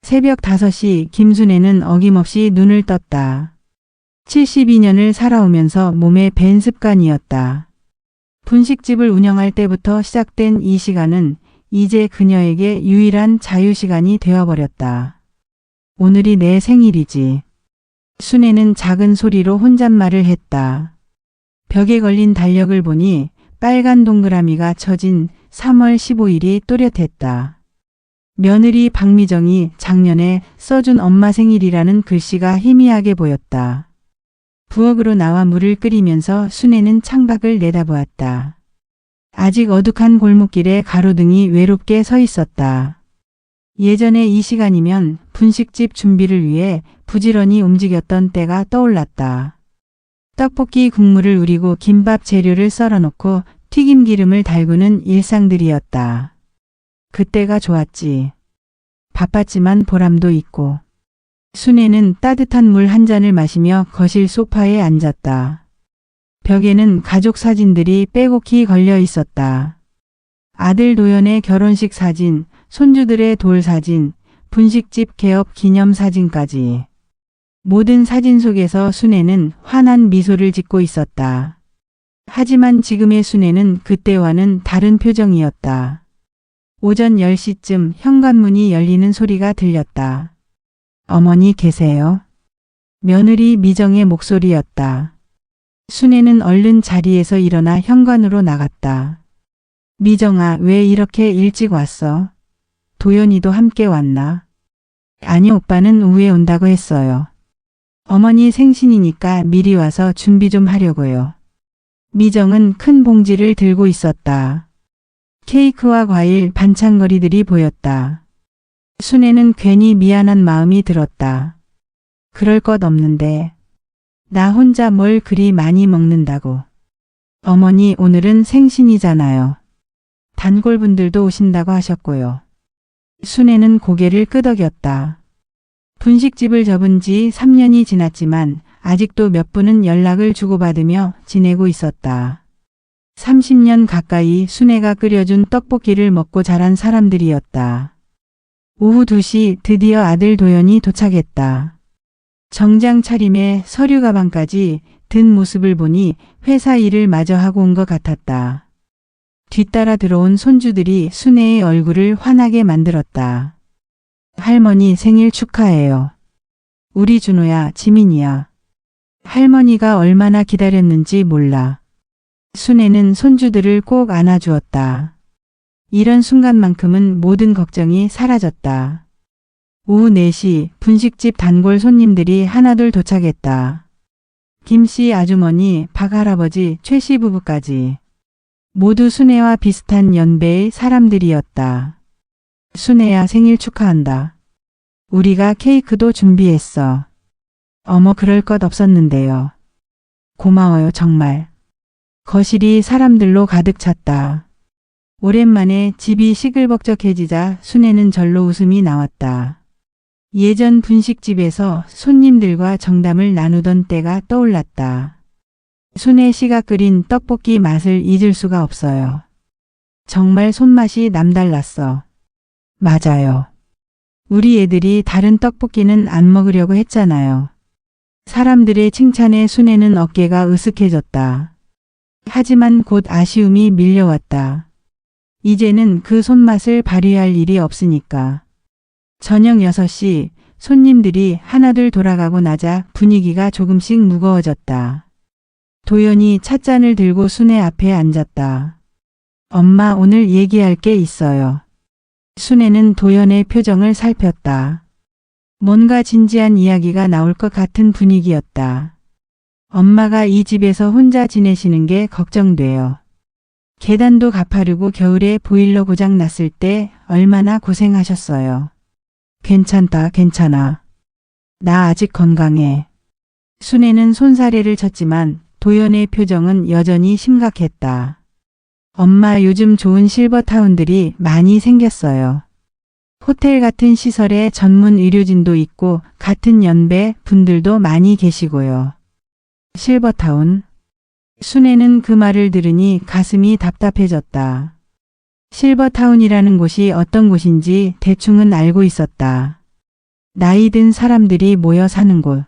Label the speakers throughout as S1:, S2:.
S1: 새벽 5시 김순애는 어김없이 눈을 떴다. 72년을 살아오면서 몸에 밴 습관이었다. 분식집을 운영할 때부터 시작된 이 시간은 이제 그녀에게 유일한 자유시간이 되어버렸다. 오늘이 내 생일이지. 순애는 작은 소리로 혼잣말을 했다. 벽에 걸린 달력을 보니 빨간 동그라미가 쳐진 3월 15일이 또렷했다. 며느리 박미정이 작년에 써준 엄마 생일이라는 글씨가 희미하게 보였다. 부엌으로 나와 물을 끓이면서 순애는 창밖을 내다보았다. 아직 어둑한 골목길에 가로등이 외롭게 서 있었다. 예전에 이 시간이면 분식집 준비를 위해 부지런히 움직였던 때가 떠올랐다. 떡볶이 국물을 우리고 김밥 재료를 썰어놓고 튀김기름을 달구는 일상들이었다. 그때가 좋았지. 바빴지만 보람도 있고. 순애는 따뜻한 물 한 잔을 마시며 거실 소파에 앉았다. 벽에는 가족 사진들이 빼곡히 걸려 있었다. 아들 도연의 결혼식 사진, 손주들의 돌 사진, 분식집 개업 기념 사진까지. 모든 사진 속에서 순애는 환한 미소를 짓고 있었다. 하지만 지금의 순애는 그때와는 다른 표정이었다. 오전 10시쯤 현관문이 열리는 소리가 들렸다. 어머니 계세요? 며느리 미정의 목소리였다. 순애는 얼른 자리에서 일어나 현관으로 나갔다. 미정아, 왜 이렇게 일찍 왔어? 도연이도 함께 왔나? 아니, 오빠는 오후에 온다고 했어요. 어머니 생신이니까 미리 와서 준비 좀 하려고요. 미정은 큰 봉지를 들고 있었다. 케이크와 과일, 반찬거리들이 보였다. 순애는 괜히 미안한 마음이 들었다. 그럴 것 없는데. 나 혼자 뭘 그리 많이 먹는다고. 어머니, 오늘은 생신이잖아요. 단골분들도 오신다고 하셨고요. 순애는 고개를 끄덕였다. 분식집을 접은 지 3년이 지났지만 아직도 몇 분은 연락을 주고받으며 지내고 있었다. 30년 가까이 순애가 끓여준 떡볶이를 먹고 자란 사람들이었다. 오후 2시 드디어 아들 도연이 도착했다. 정장 차림에 서류 가방까지 든 모습을 보니 회사 일을 마저 하고 온 것 같았다. 뒤따라 들어온 손주들이 순애의 얼굴을 환하게 만들었다. 할머니 생일 축하해요. 우리 준호야, 지민이야. 할머니가 얼마나 기다렸는지 몰라. 순애는 손주들을 꼭 안아주었다. 이런 순간만큼은 모든 걱정이 사라졌다. 오후 4시 분식집 단골 손님들이 하나둘 도착했다. 김씨 아주머니, 박할아버지, 최씨 부부까지. 모두 순애와 비슷한 연배의 사람들이었다. 순애야, 생일 축하한다. 우리가 케이크도 준비했어. 어머, 그럴 것 없었는데요. 고마워요, 정말. 거실이 사람들로 가득 찼다. 오랜만에 집이 시끌벅적해지자 순애는 절로 웃음이 나왔다. 예전 분식집에서 손님들과 정담을 나누던 때가 떠올랐다. 순애 씨가 끓인 떡볶이 맛을 잊을 수가 없어요. 정말 손맛이 남달랐어. 맞아요. 우리 애들이 다른 떡볶이는 안 먹으려고 했잖아요. 사람들의 칭찬에 순애는 어깨가 으쓱해졌다. 하지만 곧 아쉬움이 밀려왔다. 이제는 그 손맛을 발휘할 일이 없으니까. 저녁 6시 손님들이 하나둘 돌아가고 나자 분위기가 조금씩 무거워졌다. 도연이 찻잔을 들고 순애 앞에 앉았다. 엄마, 오늘 얘기할 게 있어요. 순애는 도연의 표정을 살폈다. 뭔가 진지한 이야기가 나올 것 같은 분위기였다. 엄마가 이 집에서 혼자 지내시는 게 걱정돼요. 계단도 가파르고 겨울에 보일러 고장 났을 때 얼마나 고생하셨어요. 괜찮다, 괜찮아. 나 아직 건강해. 순애는 손사래를 쳤지만 도연의 표정은 여전히 심각했다. 엄마, 요즘 좋은 실버타운들이 많이 생겼어요. 호텔 같은 시설에 전문 의료진도 있고 같은 연배 분들도 많이 계시고요. 실버타운? 순애는 그 말을 들으니 가슴이 답답해졌다. 실버타운이라는 곳이 어떤 곳인지 대충은 알고 있었다. 나이 든 사람들이 모여 사는 곳.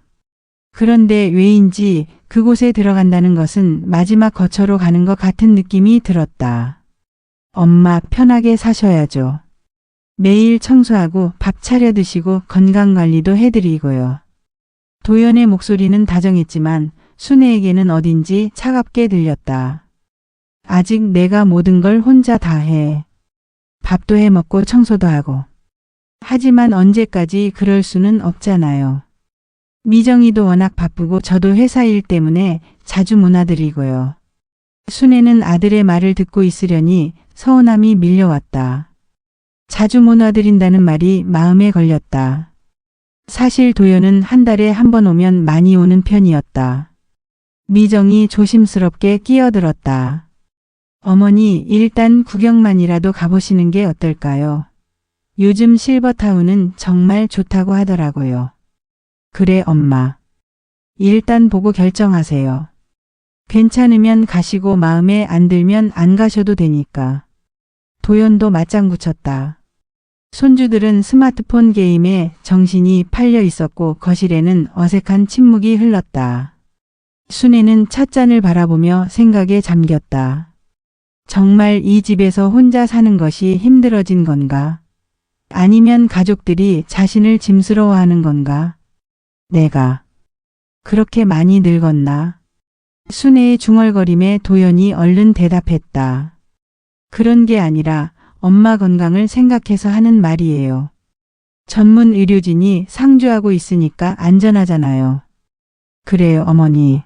S1: 그런데 왜인지 그곳에 들어간다는 것은 마지막 거처로 가는 것 같은 느낌이 들었다. 엄마 편하게 사셔야죠. 매일 청소하고 밥 차려 드시고 건강관리도 해드리고요. 도연의 목소리는 다정했지만 순애에게는 어딘지 차갑게 들렸다. 아직 내가 모든 걸 혼자 다 해. 밥도 해 먹고 청소도 하고. 하지만 언제까지 그럴 수는 없잖아요. 미정이도 워낙 바쁘고 저도 회사 일 때문에 자주 못 와드리고요. 순애는 아들의 말을 듣고 있으려니 서운함이 밀려왔다. 자주 못 와드린다는 말이 마음에 걸렸다. 사실 도연은 한 달에 한 번 오면 많이 오는 편이었다. 미정이 조심스럽게 끼어들었다. 어머니, 일단 구경만이라도 가보시는 게 어떨까요? 요즘 실버타운은 정말 좋다고 하더라고요. 그래 엄마. 일단 보고 결정하세요. 괜찮으면 가시고 마음에 안 들면 안 가셔도 되니까. 도연도 맞장구 쳤다. 손주들은 스마트폰 게임에 정신이 팔려 있었고 거실에는 어색한 침묵이 흘렀다. 순애는 찻잔을 바라보며 생각에 잠겼다. 정말 이 집에서 혼자 사는 것이 힘들어진 건가? 아니면 가족들이 자신을 짐스러워하는 건가? 내가 그렇게 많이 늙었나? 순애의 중얼거림에 도연이 얼른 대답했다. 그런 게 아니라 엄마 건강을 생각해서 하는 말이에요. 전문 의료진이 상주하고 있으니까 안전하잖아요. 그래요 어머니.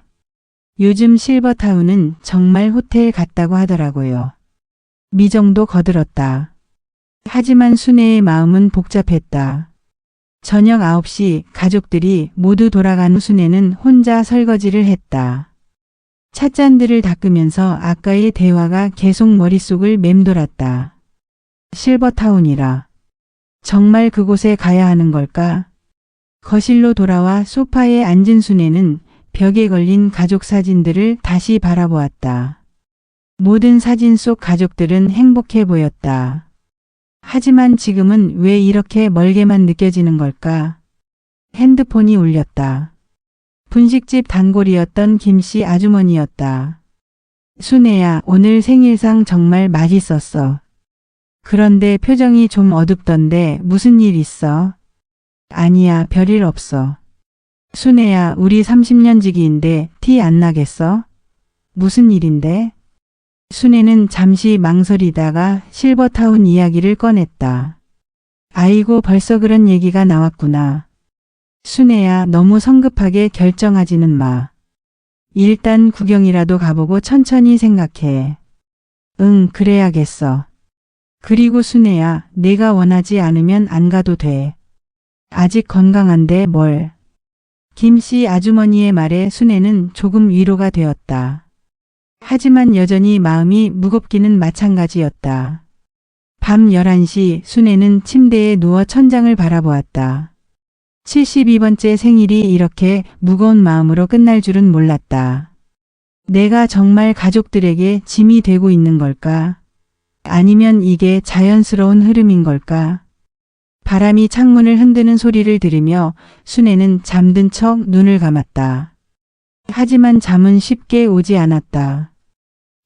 S1: 요즘 실버타운은 정말 호텔 같다고 하더라고요. 미정도 거들었다. 하지만 순애의 마음은 복잡했다. 저녁 9시 가족들이 모두 돌아간 후 순애는 혼자 설거지를 했다. 찻잔들을 닦으면서 아까의 대화가 계속 머릿속을 맴돌았다. 실버타운이라. 정말 그곳에 가야 하는 걸까? 거실로 돌아와 소파에 앉은 순애는 벽에 걸린 가족 사진들을 다시 바라보았다. 모든 사진 속 가족들은 행복해 보였다. 하지만 지금은 왜 이렇게 멀게만 느껴지는 걸까? 핸드폰이 울렸다. 분식집 단골이었던 김씨 아주머니였다. 순애야, 오늘 생일상 정말 맛있었어. 그런데 표정이 좀 어둡던데 무슨 일 있어? 아니야, 별일 없어. 순애야, 우리 30년 지기인데 티 안 나겠어? 무슨 일인데? 순애는 잠시 망설이다가 실버타운 이야기를 꺼냈다. 아이고, 벌써 그런 얘기가 나왔구나. 순애야, 너무 성급하게 결정하지는 마. 일단 구경이라도 가보고 천천히 생각해. 응, 그래야겠어. 그리고 순애야, 내가 원하지 않으면 안 가도 돼. 아직 건강한데 뭘. 김씨 아주머니의 말에 순애는 조금 위로가 되었다. 하지만 여전히 마음이 무겁기는 마찬가지였다. 밤 11시 순애는 침대에 누워 천장을 바라보았다. 72번째 생일이 이렇게 무거운 마음으로 끝날 줄은 몰랐다. 내가 정말 가족들에게 짐이 되고 있는 걸까? 아니면 이게 자연스러운 흐름인 걸까? 바람이 창문을 흔드는 소리를 들으며 순애는 잠든 척 눈을 감았다. 하지만 잠은 쉽게 오지 않았다.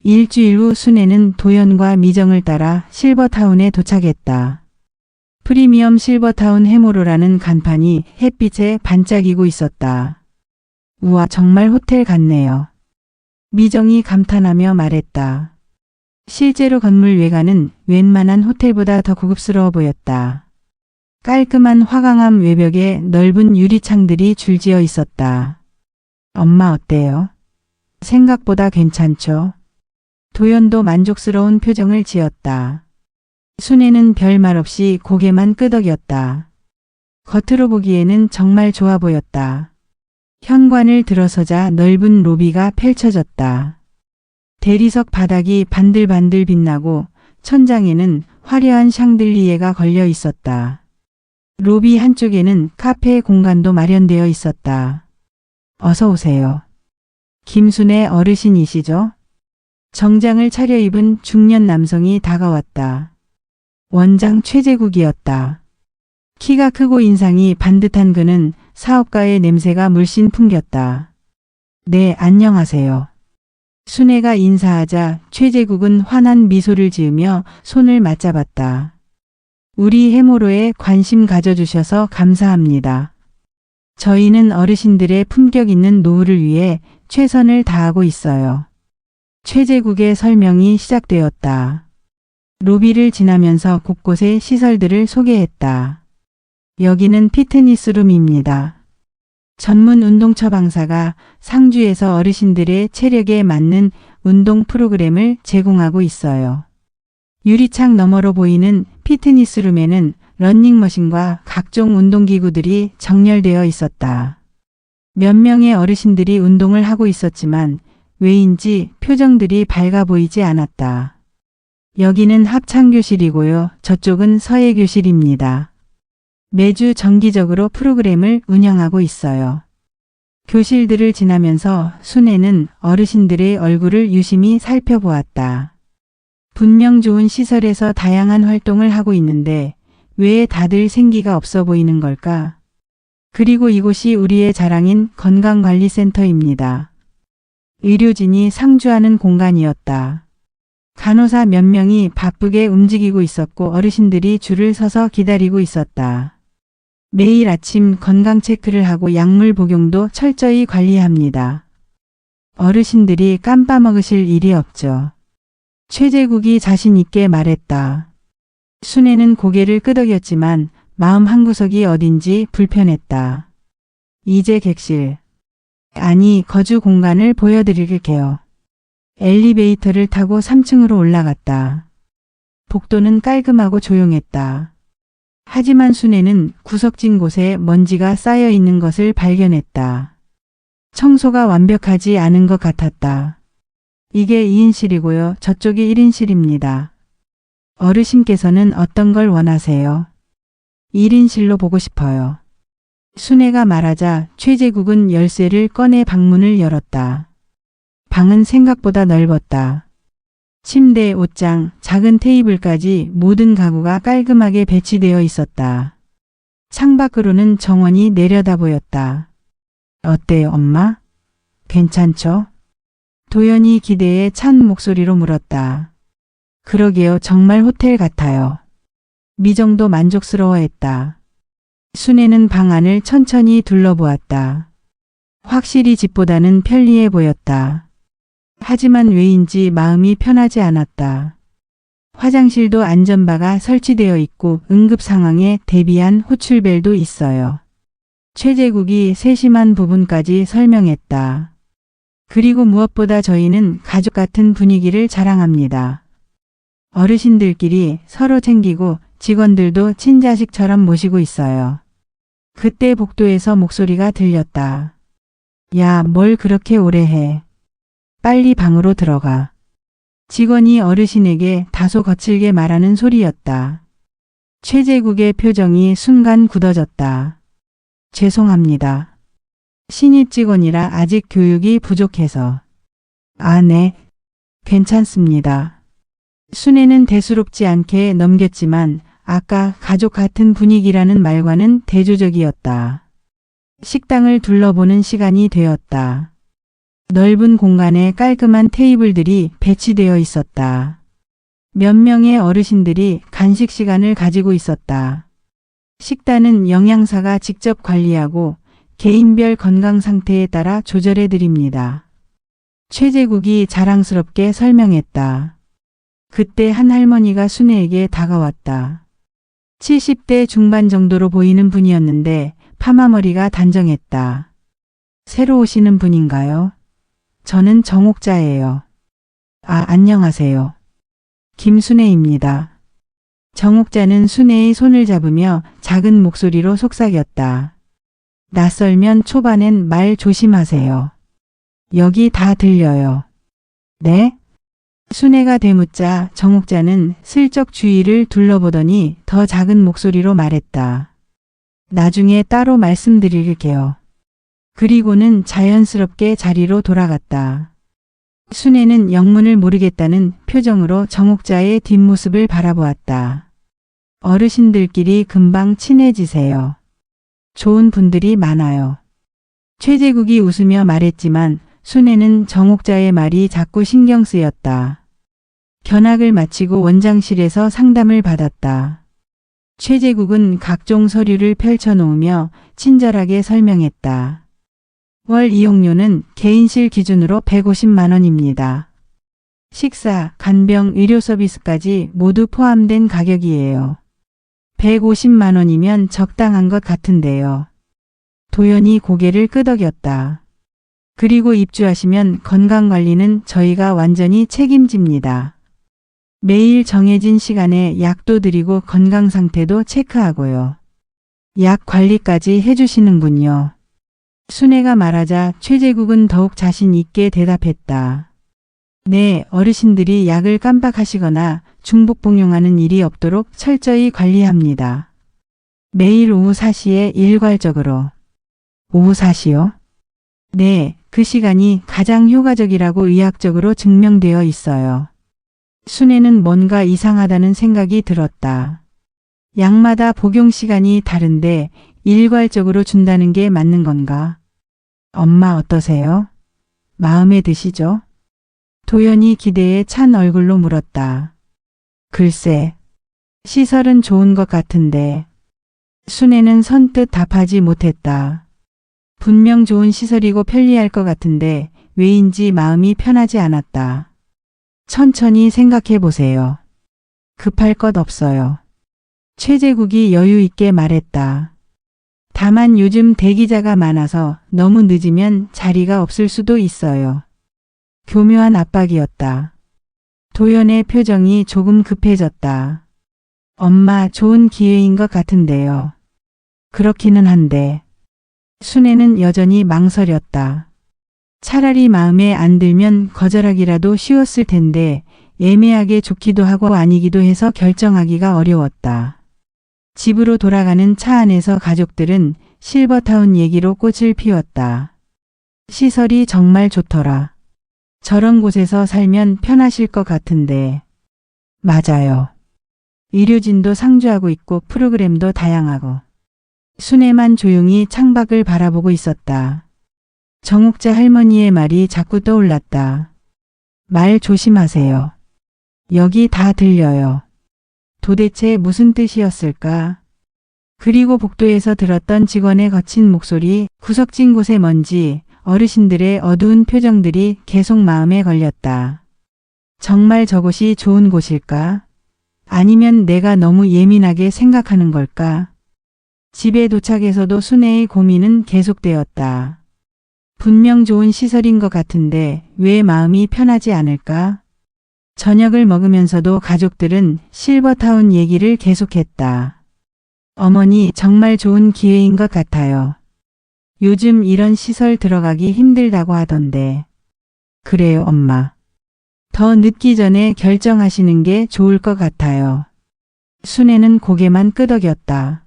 S1: 일주일 후 순애는 도연과 미정을 따라 실버타운에 도착했다. 프리미엄 실버타운 해모로라는 간판이 햇빛에 반짝이고 있었다. 우와, 정말 호텔 같네요. 미정이 감탄하며 말했다. 실제로 건물 외관은 웬만한 호텔보다 더 고급스러워 보였다. 깔끔한 화강암 외벽에 넓은 유리창들이 줄지어 있었다. 엄마 어때요? 생각보다 괜찮죠? 도연도 만족스러운 표정을 지었다. 순애는 별말 없이 고개만 끄덕였다. 겉으로 보기에는 정말 좋아 보였다. 현관을 들어서자 넓은 로비가 펼쳐졌다. 대리석 바닥이 반들반들 빛나고 천장에는 화려한 샹들리에가 걸려 있었다. 로비 한쪽에는 카페 공간도 마련되어 있었다. 어서 오세요. 김순애 어르신이시죠? 정장을 차려입은 중년 남성이 다가왔다. 원장 최재국이었다. 키가 크고 인상이 반듯한 그는 사업가의 냄새가 물씬 풍겼다. 네, 안녕하세요. 순애가 인사하자 최재국은 환한 미소를 지으며 손을 맞잡았다. 우리 해모로에 관심 가져주셔서 감사합니다. 저희는 어르신들의 품격 있는 노후를 위해 최선을 다하고 있어요. 최재국의 설명이 시작되었다. 로비를 지나면서 곳곳의 시설들을 소개했다. 여기는 피트니스룸입니다. 전문 운동 처방사가 상주에서 어르신들의 체력에 맞는 운동 프로그램을 제공하고 있어요. 유리창 너머로 보이는 피트니스룸에는 러닝머신과 각종 운동기구들이 정렬되어 있었다. 몇 명의 어르신들이 운동을 하고 있었지만 왜인지 표정들이 밝아 보이지 않았다. 여기는 합창교실이고요. 저쪽은 서예교실입니다. 매주 정기적으로 프로그램을 운영하고 있어요. 교실들을 지나면서 순애는 어르신들의 얼굴을 유심히 살펴보았다. 분명 좋은 시설에서 다양한 활동을 하고 있는데 왜 다들 생기가 없어 보이는 걸까? 그리고 이곳이 우리의 자랑인 건강관리센터입니다. 의료진이 상주하는 공간이었다. 간호사 몇 명이 바쁘게 움직이고 있었고 어르신들이 줄을 서서 기다리고 있었다. 매일 아침 건강 체크를 하고 약물 복용도 철저히 관리합니다. 어르신들이 깜빠먹으실 일이 없죠. 최재국이 자신 있게 말했다. 순애는 고개를 끄덕였지만 마음 한구석이 어딘지 불편했다. 이제 객실, 아니 거주 공간을 보여드릴게요. 엘리베이터를 타고 3층으로 올라갔다. 복도는 깔끔하고 조용했다. 하지만 순애는 구석진 곳에 먼지가 쌓여 있는 것을 발견했다. 청소가 완벽하지 않은 것 같았다. 이게 2인실이고요. 저쪽이 1인실입니다. 어르신께서는 어떤 걸 원하세요? 1인실로 보고 싶어요. 순애가 말하자 최재국은 열쇠를 꺼내 방문을 열었다. 방은 생각보다 넓었다. 침대, 옷장, 작은 테이블까지 모든 가구가 깔끔하게 배치되어 있었다. 창밖으로는 정원이 내려다 보였다. 어때요, 엄마? 괜찮죠? 도연이 기대에 찬 목소리로 물었다. 그러게요, 정말 호텔 같아요. 미정도 만족스러워했다. 순애는 방 안을 천천히 둘러보았다. 확실히 집보다는 편리해 보였다. 하지만 왜인지 마음이 편하지 않았다. 화장실도 안전바가 설치되어 있고 응급 상황에 대비한 호출벨도 있어요. 최재국이 세심한 부분까지 설명했다. 그리고 무엇보다 저희는 가족 같은 분위기를 자랑합니다. 어르신들끼리 서로 챙기고 직원들도 친자식처럼 모시고 있어요. 그때 복도에서 목소리가 들렸다. 야, 뭘 그렇게 오래 해. 빨리 방으로 들어가. 직원이 어르신에게 다소 거칠게 말하는 소리였다. 최재국의 표정이 순간 굳어졌다. 죄송합니다. 신입 직원이라 아직 교육이 부족해서. 아, 네. 괜찮습니다. 순애는 대수롭지 않게 넘겼지만 아까 가족 같은 분위기라는 말과는 대조적이었다. 식당을 둘러보는 시간이 되었다. 넓은 공간에 깔끔한 테이블들이 배치되어 있었다. 몇 명의 어르신들이 간식 시간을 가지고 있었다. 식단은 영양사가 직접 관리하고 개인별 건강 상태에 따라 조절해 드립니다. 최재국이 자랑스럽게 설명했다. 그때 한 할머니가 순애에게 다가왔다. 70대 중반 정도로 보이는 분이었는데 파마머리가 단정했다. 새로 오시는 분인가요? 저는 정옥자예요. 아, 안녕하세요. 김순애입니다. 정옥자는 순애의 손을 잡으며 작은 목소리로 속삭였다. 낯설면 초반엔 말 조심하세요. 여기 다 들려요. 네? 순애가 되묻자 정옥자는 슬쩍 주위를 둘러보더니 더 작은 목소리로 말했다. 나중에 따로 말씀드릴게요. 그리고는 자연스럽게 자리로 돌아갔다. 순애는 영문을 모르겠다는 표정으로 정옥자의 뒷모습을 바라보았다. 어르신들끼리 금방 친해지세요. 좋은 분들이 많아요. 최재국이 웃으며 말했지만 순애는 정옥자의 말이 자꾸 신경 쓰였다. 견학을 마치고 원장실에서 상담을 받았다. 최재국은 각종 서류를 펼쳐놓으며 친절하게 설명했다. 월 이용료는 개인실 기준으로 150만 원입니다. 식사, 간병, 의료 서비스까지 모두 포함된 가격이에요. 150만 원이면 적당한 것 같은데요. 도연이 고개를 끄덕였다. 그리고 입주하시면 건강관리는 저희가 완전히 책임집니다. 매일 정해진 시간에 약도 드리고 건강 상태도 체크하고요. 약 관리까지 해주시는군요. 순애가 말하자 최재국은 더욱 자신 있게 대답했다. 네, 어르신들이 약을 깜빡하시거나 중복복용하는 일이 없도록 철저히 관리합니다. 매일 오후 4시에 일괄적으로. 오후 4시요? 네, 그 시간이 가장 효과적이라고 의학적으로 증명되어 있어요. 순애는 뭔가 이상하다는 생각이 들었다. 약마다 복용 시간이 다른데 일괄적으로 준다는 게 맞는 건가? 엄마 어떠세요? 마음에 드시죠? 도연이 기대에 찬 얼굴로 물었다. 글쎄, 시설은 좋은 것 같은데. 순애는 선뜻 답하지 못했다. 분명 좋은 시설이고 편리할 것 같은데 왜인지 마음이 편하지 않았다. 천천히 생각해 보세요. 급할 것 없어요. 최재국이 여유 있게 말했다. 다만 요즘 대기자가 많아서 너무 늦으면 자리가 없을 수도 있어요. 교묘한 압박이었다. 도연의 표정이 조금 급해졌다. 엄마, 좋은 기회인 것 같은데요. 그렇기는 한데. 순애는 여전히 망설였다. 차라리 마음에 안 들면 거절하기라도 쉬웠을 텐데 애매하게 좋기도 하고 아니기도 해서 결정하기가 어려웠다. 집으로 돌아가는 차 안에서 가족들은 실버타운 얘기로 꽃을 피웠다. 시설이 정말 좋더라. 저런 곳에서 살면 편하실 것 같은데. 맞아요. 의료진도 상주하고 있고 프로그램도 다양하고. 순애만 조용히 창밖을 바라보고 있었다. 정옥자 할머니의 말이 자꾸 떠올랐다. 말 조심하세요. 여기 다 들려요. 도대체 무슨 뜻이었을까? 그리고 복도에서 들었던 직원의 거친 목소리, 구석진 곳의 먼지, 어르신들의 어두운 표정들이 계속 마음에 걸렸다. 정말 저곳이 좋은 곳일까? 아니면 내가 너무 예민하게 생각하는 걸까? 집에 도착해서도 순애의 고민은 계속되었다. 분명 좋은 시설인 것 같은데 왜 마음이 편하지 않을까? 저녁을 먹으면서도 가족들은 실버타운 얘기를 계속했다. 어머니, 정말 좋은 기회인 것 같아요. 요즘 이런 시설 들어가기 힘들다고 하던데. 그래요, 엄마. 더 늦기 전에 결정하시는 게 좋을 것 같아요. 순애는 고개만 끄덕였다.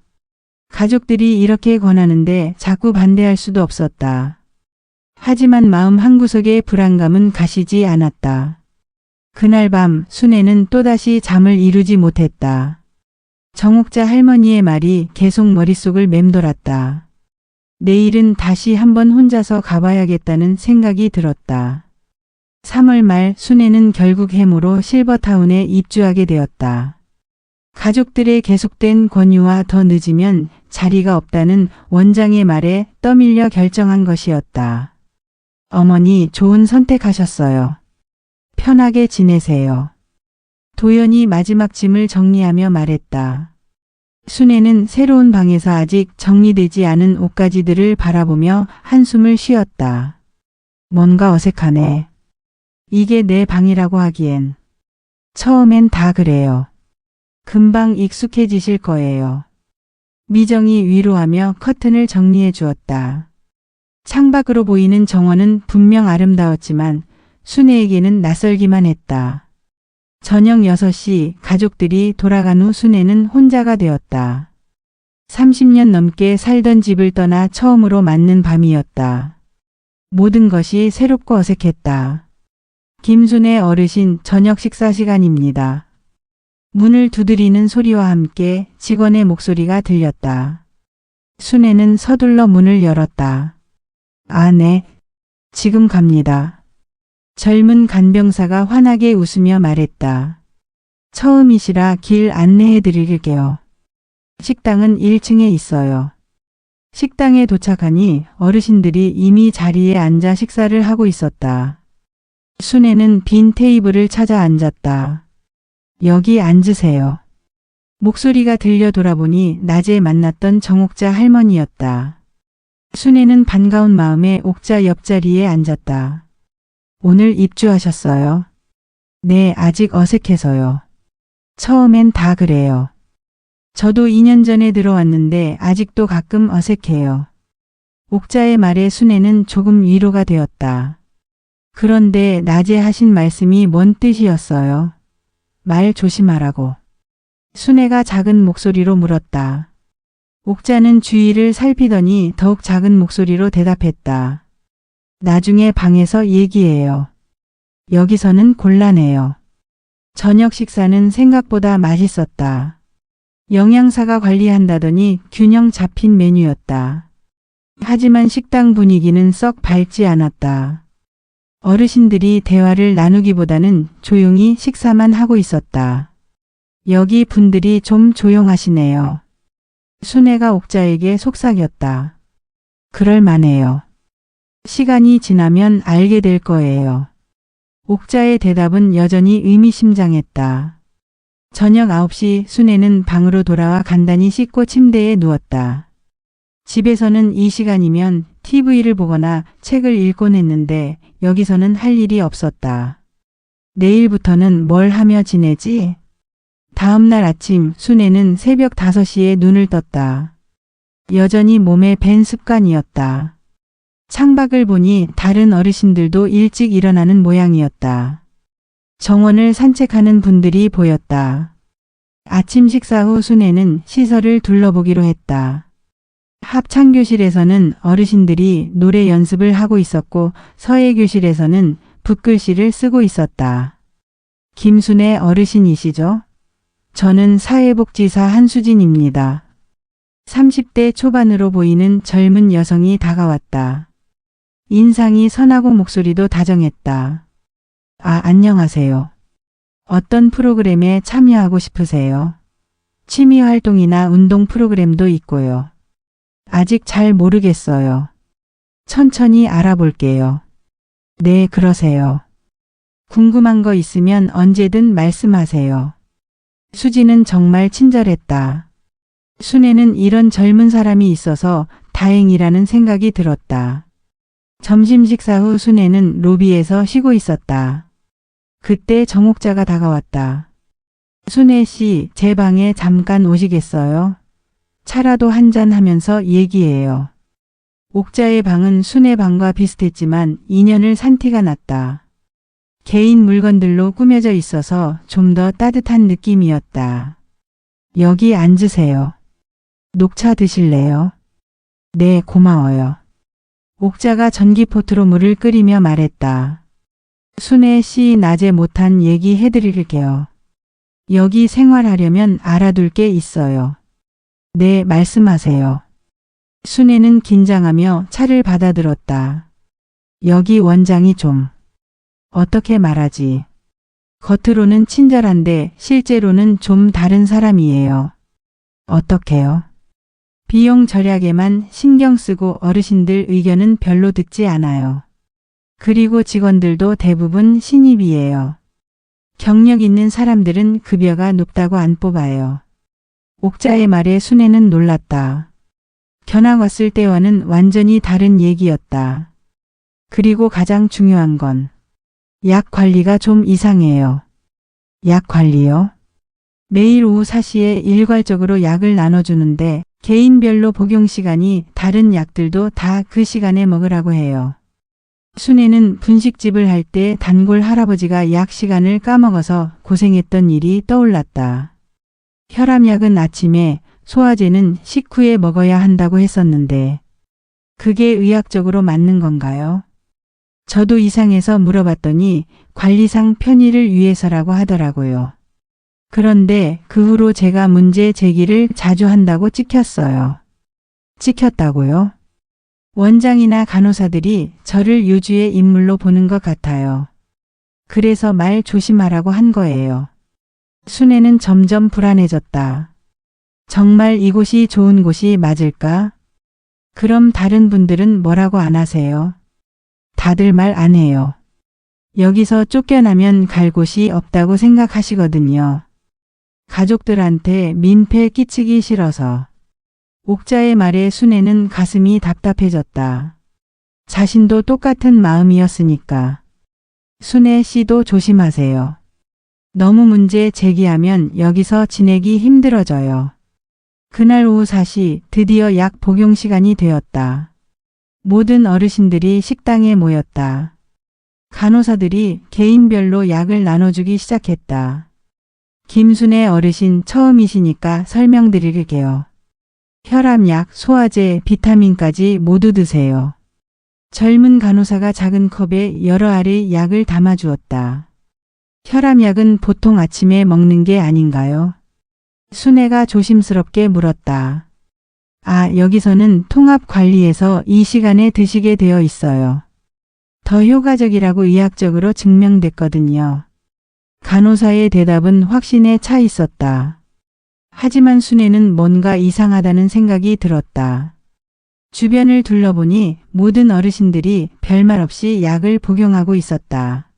S1: 가족들이 이렇게 권하는데 자꾸 반대할 수도 없었다. 하지만 마음 한구석의 불안감은 가시지 않았다. 그날 밤 순애는 또다시 잠을 이루지 못했다. 정옥자 할머니의 말이 계속 머릿속을 맴돌았다. 내일은 다시 한번 혼자서 가봐야겠다는 생각이 들었다. 3월 말 순애는 결국 해무로 실버타운에 입주하게 되었다. 가족들의 계속된 권유와 더 늦으면 자리가 없다는 원장의 말에 떠밀려 결정한 것이었다. 어머니, 좋은 선택하셨어요. 편하게 지내세요. 도연이 마지막 짐을 정리하며 말했다. 순애는 새로운 방에서 아직 정리되지 않은 옷가지들을 바라보며 한숨을 쉬었다. 뭔가 어색하네. 이게 내 방이라고 하기엔. 처음엔 다 그래요. 금방 익숙해지실 거예요. 미정이 위로하며 커튼을 정리해 주었다. 창밖으로 보이는 정원은 분명 아름다웠지만 순애에게는 낯설기만 했다. 저녁 6시 가족들이 돌아간 후 순애는 혼자가 되었다. 30년 넘게 살던 집을 떠나 처음으로 맞는 밤이었다. 모든 것이 새롭고 어색했다. 김순애 어르신 저녁 식사 시간입니다. 문을 두드리는 소리와 함께 직원의 목소리가 들렸다. 순애는 서둘러 문을 열었다. 아, 네. 지금 갑니다. 젊은 간병사가 환하게 웃으며 말했다. 처음이시라 길 안내해 드릴게요. 식당은 1층에 있어요. 식당에 도착하니 어르신들이 이미 자리에 앉아 식사를 하고 있었다. 순애는 빈 테이블을 찾아 앉았다. 여기 앉으세요. 목소리가 들려 돌아보니 낮에 만났던 정옥자 할머니였다. 순애는 반가운 마음에 옥자 옆자리에 앉았다. 오늘 입주하셨어요? 네, 아직 어색해서요. 처음엔 다 그래요. 저도 2년 전에 들어왔는데 아직도 가끔 어색해요. 옥자의 말에 순애는 조금 위로가 되었다. 그런데 낮에 하신 말씀이 뭔 뜻이었어요? 말 조심하라고. 순애가 작은 목소리로 물었다. 옥자는 주위를 살피더니 더욱 작은 목소리로 대답했다. 나중에 방에서 얘기해요. 여기서는 곤란해요. 저녁 식사는 생각보다 맛있었다. 영양사가 관리한다더니 균형 잡힌 메뉴였다. 하지만 식당 분위기는 썩 밝지 않았다. 어르신들이 대화를 나누기보다는 조용히 식사만 하고 있었다. 여기 분들이 좀 조용하시네요. 순애가 옥자에게 속삭였다. 그럴 만해요. 시간이 지나면 알게 될 거예요. 옥자의 대답은 여전히 의미심장했다. 저녁 9시 순애는 방으로 돌아와 간단히 씻고 침대에 누웠다. 집에서는 이 시간이면 TV를 보거나 책을 읽곤 했는데 여기서는 할 일이 없었다. 내일부터는 뭘 하며 지내지? 다음 날 아침 순애는 새벽 5시에 눈을 떴다. 여전히 몸에 밴 습관이었다. 창밖을 보니 다른 어르신들도 일찍 일어나는 모양이었다. 정원을 산책하는 분들이 보였다. 아침 식사 후 순애는 시설을 둘러보기로 했다. 합창교실에서는 어르신들이 노래 연습을 하고 있었고 서예교실에서는 붓글씨를 쓰고 있었다. 김순애 어르신이시죠? 저는 사회복지사 한수진입니다. 30대 초반으로 보이는 젊은 여성이 다가왔다. 인상이 선하고 목소리도 다정했다. 아, 안녕하세요. 어떤 프로그램에 참여하고 싶으세요? 취미 활동이나 운동 프로그램도 있고요. 아직 잘 모르겠어요. 천천히 알아볼게요. 네, 그러세요. 궁금한 거 있으면 언제든 말씀하세요. 수지는 정말 친절했다. 순애는 이런 젊은 사람이 있어서 다행이라는 생각이 들었다. 점심 식사 후 순애는 로비에서 쉬고 있었다. 그때 정옥자가 다가왔다. 순애 씨, 제 방에 잠깐 오시겠어요? 차라도 한잔 하면서 얘기해요. 옥자의 방은 순애 방과 비슷했지만 인연을 산 티가 났다. 개인 물건들로 꾸며져 있어서 좀 더 따뜻한 느낌이었다. 여기 앉으세요. 녹차 드실래요? 네, 고마워요. 옥자가 전기포트로 물을 끓이며 말했다. 순애 씨 낮에 못한 얘기 해드릴게요. 여기 생활하려면 알아둘 게 있어요. 네, 말씀하세요. 순애는 긴장하며 차를 받아들었다. 여기 원장이 좀 어떻게 말하지? 겉으로는 친절한데 실제로는 좀 다른 사람이에요. 어떻게요? 비용 절약에만 신경 쓰고 어르신들 의견은 별로 듣지 않아요. 그리고 직원들도 대부분 신입이에요. 경력 있는 사람들은 급여가 높다고 안 뽑아요. 옥자의 말에 순애는 놀랐다. 견학 왔을 때와는 완전히 다른 얘기였다. 그리고 가장 중요한 건 약 관리가 좀 이상해요. 약 관리요? 매일 오후 4시에 일괄적으로 약을 나눠주는데 개인별로 복용 시간이 다른 약들도 다 그 시간에 먹으라고 해요. 순애는 분식집을 할 때 단골 할아버지가 약 시간을 까먹어서 고생했던 일이 떠올랐다. 혈압약은 아침에, 소화제는 식후에 먹어야 한다고 했었는데 그게 의학적으로 맞는 건가요? 저도 이상해서 물어봤더니 관리상 편의를 위해서라고 하더라고요. 그런데 그 후로 제가 문제 제기를 자주 한다고 찍혔어요. 찍혔다고요? 원장이나 간호사들이 저를 유주의 인물로 보는 것 같아요. 그래서 말 조심하라고 한 거예요. 순애는 점점 불안해졌다. 정말 이곳이 좋은 곳이 맞을까? 그럼 다른 분들은 뭐라고 안 하세요? 다들 말 안 해요. 여기서 쫓겨나면 갈 곳이 없다고 생각하시거든요. 가족들한테 민폐 끼치기 싫어서. 옥자의 말에 순애는 가슴이 답답해졌다. 자신도 똑같은 마음이었으니까. 순애 씨도 조심하세요. 너무 문제 제기하면 여기서 지내기 힘들어져요. 그날 오후 4시 드디어 약 복용 시간이 되었다. 모든 어르신들이 식당에 모였다. 간호사들이 개인별로 약을 나눠주기 시작했다. 김순애 어르신 처음이시니까 설명드릴게요. 혈압약, 소화제, 비타민까지 모두 드세요. 젊은 간호사가 작은 컵에 여러 알의 약을 담아주었다. 혈압약은 보통 아침에 먹는 게 아닌가요? 순애가 조심스럽게 물었다. 아, 여기서는 통합관리에서 이 시간에 드시게 되어 있어요. 더 효과적이라고 의학적으로 증명됐거든요. 간호사의 대답은 확신에 차 있었다. 하지만 순애는 뭔가 이상하다는 생각이 들었다. 주변을 둘러보니 모든 어르신들이 별말 없이 약을 복용하고 있었다.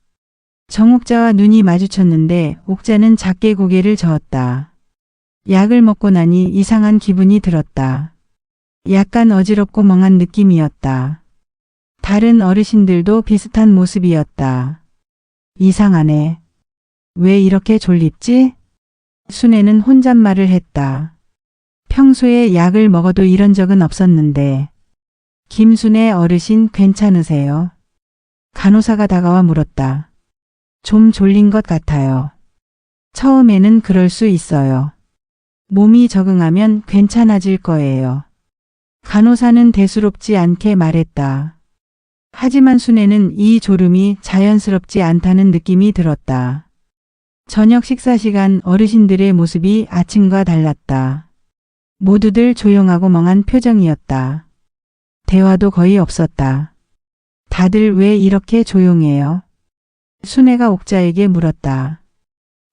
S1: 정옥자와 눈이 마주쳤는데 옥자는 작게 고개를 저었다. 약을 먹고 나니 이상한 기분이 들었다. 약간 어지럽고 멍한 느낌이었다. 다른 어르신들도 비슷한 모습이었다. 이상하네. 왜 이렇게 졸립지? 순애는 혼잣말을 했다. 평소에 약을 먹어도 이런 적은 없었는데. 김순애 어르신 괜찮으세요? 간호사가 다가와 물었다. 좀 졸린 것 같아요. 처음에는 그럴 수 있어요. 몸이 적응하면 괜찮아질 거예요. 간호사는 대수롭지 않게 말했다. 하지만 순애는 이 졸음이 자연스럽지 않다는 느낌이 들었다. 저녁 식사 시간 어르신들의 모습이 아침과 달랐다. 모두들 조용하고 멍한 표정이었다. 대화도 거의 없었다. 다들 왜 이렇게 조용해요? 순애가 옥자에게 물었다.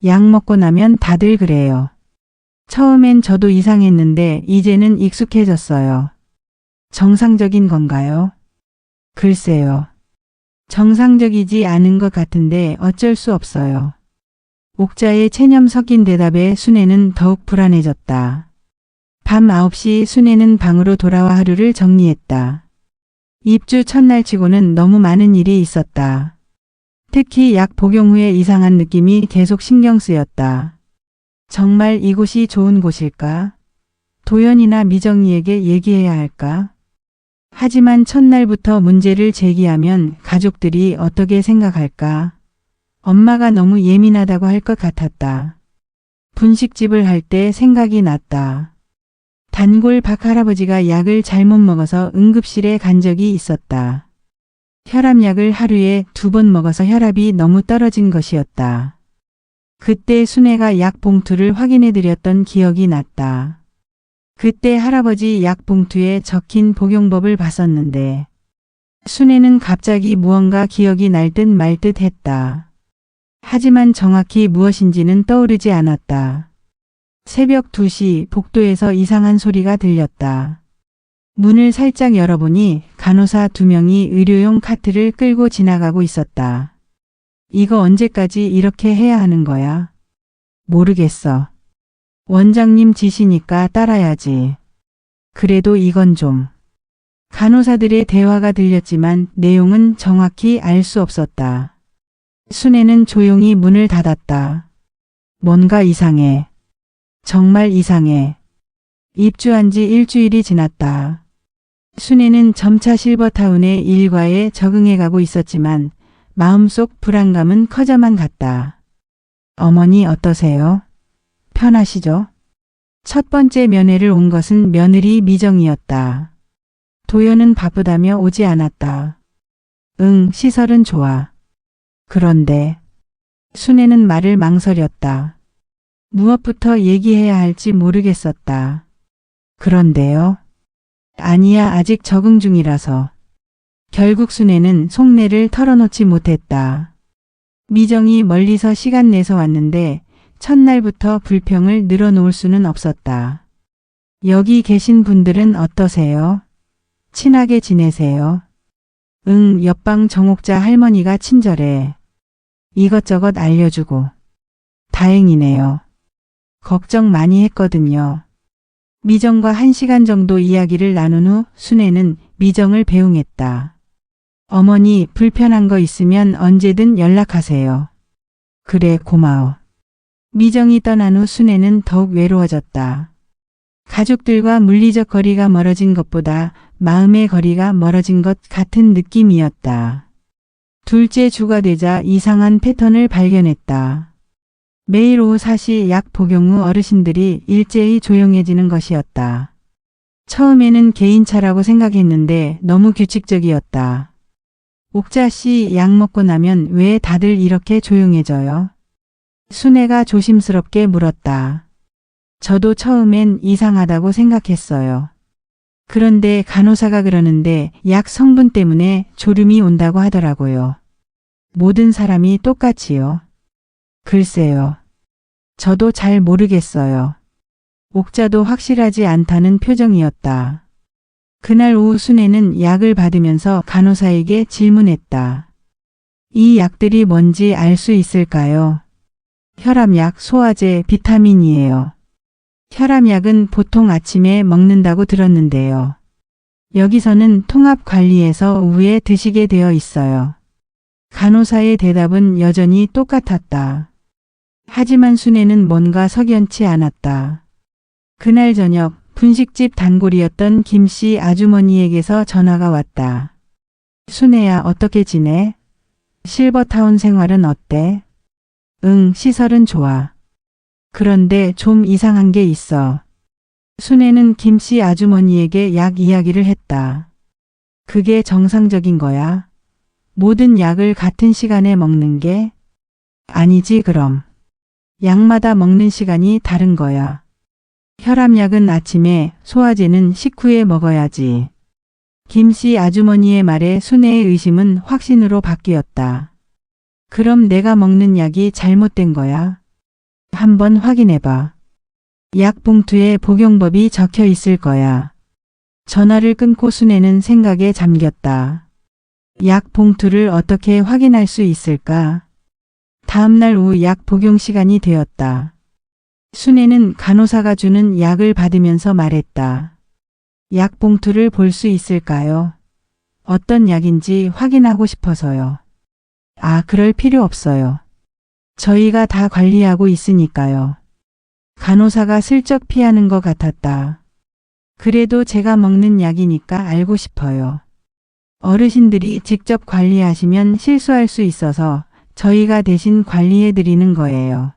S1: 약 먹고 나면 다들 그래요. 처음엔 저도 이상했는데 이제는 익숙해졌어요. 정상적인 건가요? 글쎄요. 정상적이지 않은 것 같은데 어쩔 수 없어요. 옥자의 체념 섞인 대답에 순애는 더욱 불안해졌다. 밤 9시 순애는 방으로 돌아와 하루를 정리했다. 입주 첫날 치고는 너무 많은 일이 있었다. 특히 약 복용 후에 이상한 느낌이 계속 신경 쓰였다. 정말 이곳이 좋은 곳일까? 도연이나 미정이에게 얘기해야 할까? 하지만 첫날부터 문제를 제기하면 가족들이 어떻게 생각할까? 엄마가 너무 예민하다고 할 것 같았다. 분식집을 할 때 생각이 났다. 단골 박 할아버지가 약을 잘못 먹어서 응급실에 간 적이 있었다. 혈압약을 하루에 2번 먹어서 혈압이 너무 떨어진 것이었다. 그때 순애가 약 봉투를 확인해 드렸던 기억이 났다. 그때 할아버지 약 봉투에 적힌 복용법을 봤었는데 순애는 갑자기 무언가 기억이 날 듯 말 듯 했다. 하지만 정확히 무엇인지는 떠오르지 않았다. 새벽 2시 복도에서 이상한 소리가 들렸다. 문을 살짝 열어보니 간호사 2명이 의료용 카트를 끌고 지나가고 있었다. 이거 언제까지 이렇게 해야 하는 거야? 모르겠어. 원장님 지시니까 따라야지. 그래도 이건 좀. 간호사들의 대화가 들렸지만 내용은 정확히 알 수 없었다. 순애는 조용히 문을 닫았다. 뭔가 이상해. 정말 이상해. 입주한 지 일주일이 지났다. 순애는 점차 실버타운의 일과에 적응해가고 있었지만 마음속 불안감은 커져만 갔다. 어머니 어떠세요? 편하시죠? 첫 번째 면회를 온 것은 며느리 미정이었다. 도연은 바쁘다며 오지 않았다. 응, 시설은 좋아. 그런데 순애는 말을 망설였다. 무엇부터 얘기해야 할지 모르겠었다. 그런데요. 아니야, 아직 적응 중이라서. 결국 순애는 속내를 털어놓지 못했다. 미정이 멀리서 시간 내서 왔는데 첫날부터 불평을 늘어놓을 수는 없었다. 여기 계신 분들은 어떠세요? 친하게 지내세요? 응, 옆방 정옥자 할머니가 친절해. 이것저것 알려주고. 다행이네요. 걱정 많이 했거든요. 미정과 1시간 정도 이야기를 나눈 후 순애는 미정을 배웅했다. 어머니, 불편한 거 있으면 언제든 연락하세요. 그래, 고마워. 미정이 떠난 후 순애는 더욱 외로워졌다. 가족들과 물리적 거리가 멀어진 것보다 마음의 거리가 멀어진 것 같은 느낌이었다. 둘째 주가 되자 이상한 패턴을 발견했다. 매일 오후 4시 약 복용 후 어르신들이 일제히 조용해지는 것이었다. 처음에는 개인차라고 생각했는데 너무 규칙적이었다. 옥자 씨, 약 먹고 나면 왜 다들 이렇게 조용해져요? 순애가 조심스럽게 물었다. 저도 처음엔 이상하다고 생각했어요. 그런데 간호사가 그러는데 약 성분 때문에 졸음이 온다고 하더라고요. 모든 사람이 똑같이요. 글쎄요. 저도 잘 모르겠어요. 옥자도 확실하지 않다는 표정이었다. 그날 오후 순애는 약을 받으면서 간호사에게 질문했다. 이 약들이 뭔지 알 수 있을까요? 혈압약, 소화제, 비타민이에요. 혈압약은 보통 아침에 먹는다고 들었는데요. 여기서는 통합관리에서 오후에 드시게 되어 있어요. 간호사의 대답은 여전히 똑같았다. 하지만 순애는 뭔가 석연치 않았다. 그날 저녁 분식집 단골이었던 김씨 아주머니에게서 전화가 왔다. 순애야, 어떻게 지내? 실버타운 생활은 어때? 응, 시설은 좋아. 그런데 좀 이상한 게 있어. 순애는 김씨 아주머니에게 약 이야기를 했다. 그게 정상적인 거야? 모든 약을 같은 시간에 먹는 게? 아니지 그럼. 약마다 먹는 시간이 다른 거야. 혈압약은 아침에, 소화제는 식후에 먹어야지. 김씨 아주머니의 말에 순애의 의심은 확신으로 바뀌었다. 그럼 내가 먹는 약이 잘못된 거야? 한번 확인해봐. 약 봉투에 복용법이 적혀 있을 거야. 전화를 끊고 순애는 생각에 잠겼다. 약 봉투를 어떻게 확인할 수 있을까? 다음날 오후 약 복용 시간이 되었다. 순애는 간호사가 주는 약을 받으면서 말했다. 약 봉투를 볼 수 있을까요? 어떤 약인지 확인하고 싶어서요. 아, 그럴 필요 없어요. 저희가 다 관리하고 있으니까요. 간호사가 슬쩍 피하는 것 같았다. 그래도 제가 먹는 약이니까 알고 싶어요. 어르신들이 직접 관리하시면 실수할 수 있어서 저희가 대신 관리해 드리는 거예요.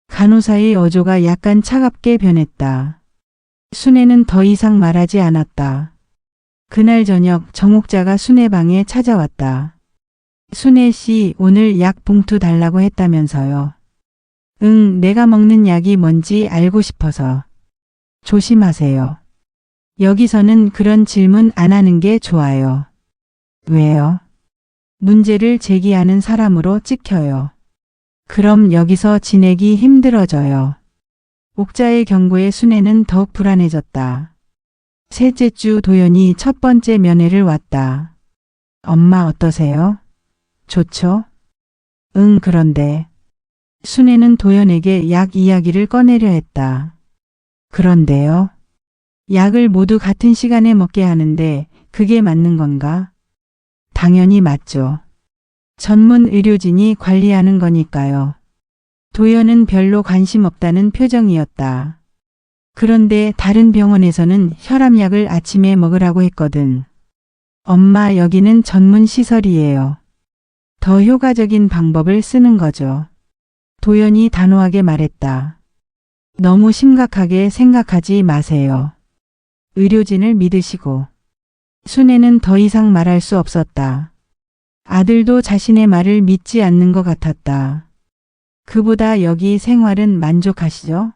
S1: 간호사의 어조가 약간 차갑게 변했다. 순애는 더 이상 말하지 않았다. 그날 저녁 정옥자가 순애 방에 찾아왔다. 순애 씨, 오늘 약 봉투 달라고 했다면서요. 응, 내가 먹는 약이 뭔지 알고 싶어서. 조심하세요. 여기서는 그런 질문 안 하는 게 좋아요. 왜요? 문제를 제기하는 사람으로 찍혀요. 그럼 여기서 지내기 힘들어져요. 옥자의 경고에 순애는 더욱 불안해졌다. 셋째 주 도연이 첫 번째 면회를 왔다. 엄마 어떠세요? 좋죠? 응, 그런데. 순애는 도연에게 약 이야기를 꺼내려 했다. 그런데요? 약을 모두 같은 시간에 먹게 하는데 그게 맞는 건가? 당연히 맞죠. 전문 의료진이 관리하는 거니까요. 도연은 별로 관심 없다는 표정이었다. 그런데 다른 병원에서는 혈압약을 아침에 먹으라고 했거든. 엄마, 여기는 전문 시설이에요. 더 효과적인 방법을 쓰는 거죠. 도연이 단호하게 말했다. 너무 심각하게 생각하지 마세요. 의료진을 믿으시고. 순애는 더 이상 말할 수 없었다. 아들도 자신의 말을 믿지 않는 것 같았다. 그보다 여기 생활은 만족하시죠?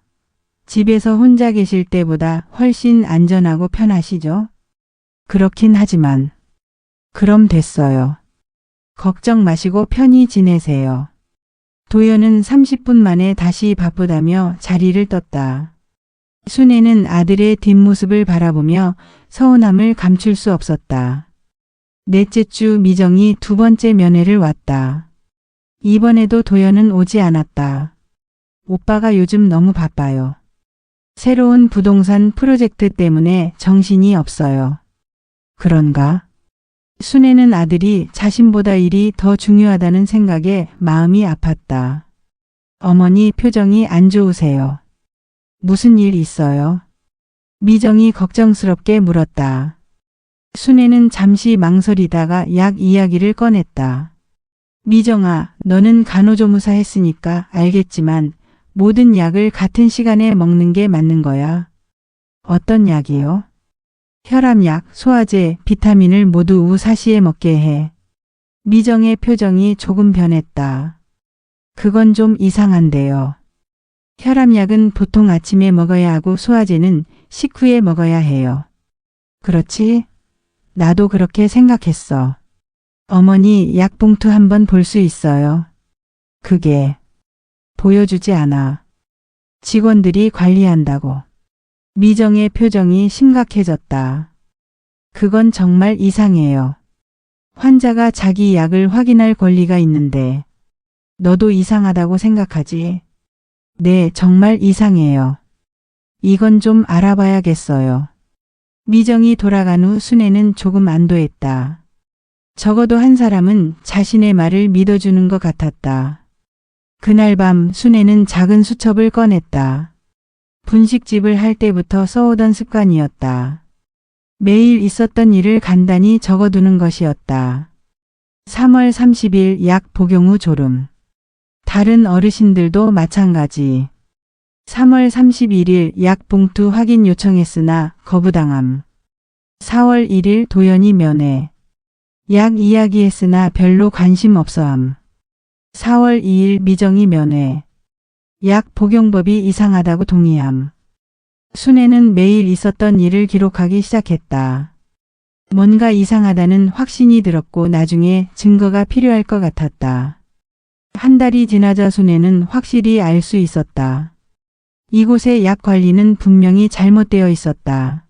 S1: 집에서 혼자 계실 때보다 훨씬 안전하고 편하시죠? 그렇긴 하지만. 그럼 됐어요. 걱정 마시고 편히 지내세요. 도연은 30분 만에 다시 바쁘다며 자리를 떴다. 순애는 아들의 뒷모습을 바라보며 서운함을 감출 수 없었다. 넷째 주 미정이 두 번째 면회를 왔다. 이번에도 도연은 오지 않았다. 오빠가 요즘 너무 바빠요. 새로운 부동산 프로젝트 때문에 정신이 없어요. 그런가? 순애는 아들이 자신보다 일이 더 중요하다는 생각에 마음이 아팠다. 어머니 표정이 안 좋으세요. 무슨 일 있어요? 미정이 걱정스럽게 물었다. 순애는 잠시 망설이다가 약 이야기를 꺼냈다. 미정아, 너는 간호조무사 했으니까 알겠지만 모든 약을 같은 시간에 먹는 게 맞는 거야. 어떤 약이요? 혈압약, 소화제, 비타민을 모두 우사시에 먹게 해. 미정의 표정이 조금 변했다. 그건 좀 이상한데요. 혈압약은 보통 아침에 먹어야 하고 소화제는 식후에 먹어야 해요. 그렇지? 나도 그렇게 생각했어. 어머니 약봉투 한번 볼 수 있어요? 그게 보여주지 않아. 직원들이 관리한다고. 미정의 표정이 심각해졌다. 그건 정말 이상해요. 환자가 자기 약을 확인할 권리가 있는데 너도 이상하다고 생각하지? 네, 정말 이상해요. 이건 좀 알아봐야겠어요. 미정이 돌아간 후 순애는 조금 안도했다. 적어도 한 사람은 자신의 말을 믿어주는 것 같았다. 그날 밤 순애는 작은 수첩을 꺼냈다. 분식집을 할 때부터 써오던 습관이었다. 매일 있었던 일을 간단히 적어두는 것이었다. 3월 30일 약 복용 후 졸음. 다른 어르신들도 마찬가지. 3월 31일 약 봉투 확인 요청했으나 거부당함. 4월 1일 도연이 면회. 약 이야기했으나 별로 관심 없어함. 4월 2일 미정이 면회. 약 복용법이 이상하다고 동의함. 순애는 매일 있었던 일을 기록하기 시작했다. 뭔가 이상하다는 확신이 들었고 나중에 증거가 필요할 것 같았다. 한 달이 지나자 순애는 확실히 알 수 있었다. 이곳의 약 관리는 분명히 잘못되어 있었다.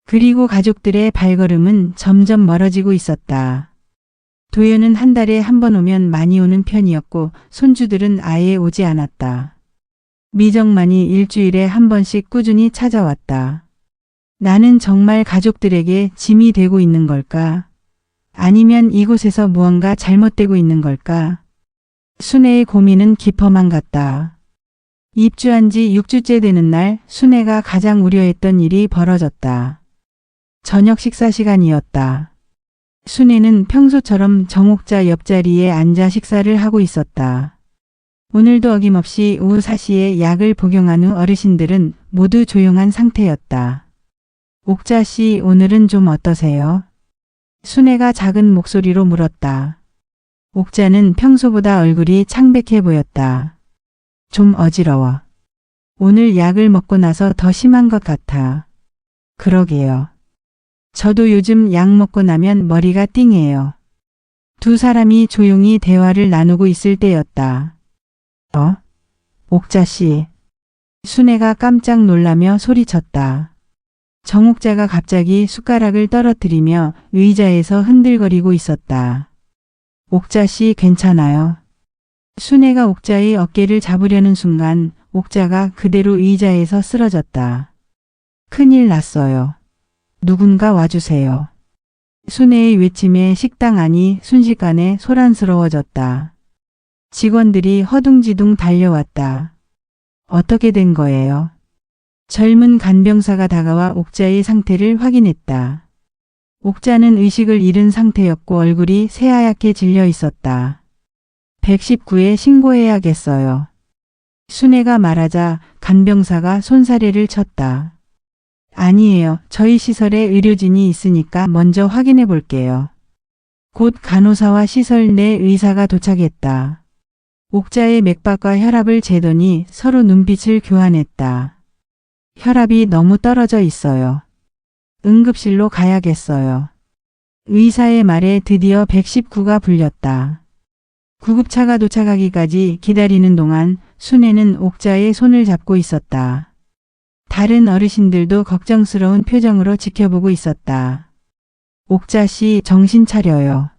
S1: 그리고 가족들의 발걸음은 점점 멀어지고 있었다. 도연은 한 달에 한 번 오면 많이 오는 편이었고 손주들은 아예 오지 않았다. 미정만이 일주일에 한 번씩 꾸준히 찾아왔다. 나는 정말 가족들에게 짐이 되고 있는 걸까? 아니면 이곳에서 무언가 잘못되고 있는 걸까? 순애의 고민은 깊어만 갔다. 입주한 지 6주째 되는 날 순애가 가장 우려했던 일이 벌어졌다. 저녁 식사 시간이었다. 순애는 평소처럼 정옥자 옆자리에 앉아 식사를 하고 있었다. 오늘도 어김없이 오후 4시에 약을 복용한 후 어르신들은 모두 조용한 상태였다. 옥자 씨, 오늘은 좀 어떠세요? 순애가 작은 목소리로 물었다. 옥자는 평소보다 얼굴이 창백해 보였다. 좀 어지러워. 오늘 약을 먹고 나서 더 심한 것 같아. 그러게요. 저도 요즘 약 먹고 나면 머리가 띵해요. 두 사람이 조용히 대화를 나누고 있을 때였다. 옥자 씨. 순애가 깜짝 놀라며 소리쳤다. 정옥자가 갑자기 숟가락을 떨어뜨리며 의자에서 흔들거리고 있었다. 옥자 씨 괜찮아요? 순애가 옥자의 어깨를 잡으려는 순간 옥자가 그대로 의자에서 쓰러졌다. 큰일 났어요. 누군가 와주세요. 순애의 외침에 식당 안이 순식간에 소란스러워졌다. 직원들이 허둥지둥 달려왔다. 어떻게 된 거예요? 젊은 간병사가 다가와 옥자의 상태를 확인했다. 옥자는 의식을 잃은 상태였고 얼굴이 새하얗게 질려 있었다. 119에 신고해야겠어요. 순애가 말하자 간병사가 손사래를 쳤다. 아니에요. 저희 시설에 의료진이 있으니까 먼저 확인해 볼게요. 곧 간호사와 시설 내 의사가 도착했다. 옥자의 맥박과 혈압을 재더니 서로 눈빛을 교환했다. 혈압이 너무 떨어져 있어요. 응급실로 가야겠어요. 의사의 말에 드디어 119가 불렸다. 구급차가 도착하기까지 기다리는 동안 순애는 옥자의 손을 잡고 있었다. 다른 어르신들도 걱정스러운 표정으로 지켜보고 있었다. 옥자 씨, 정신 차려요.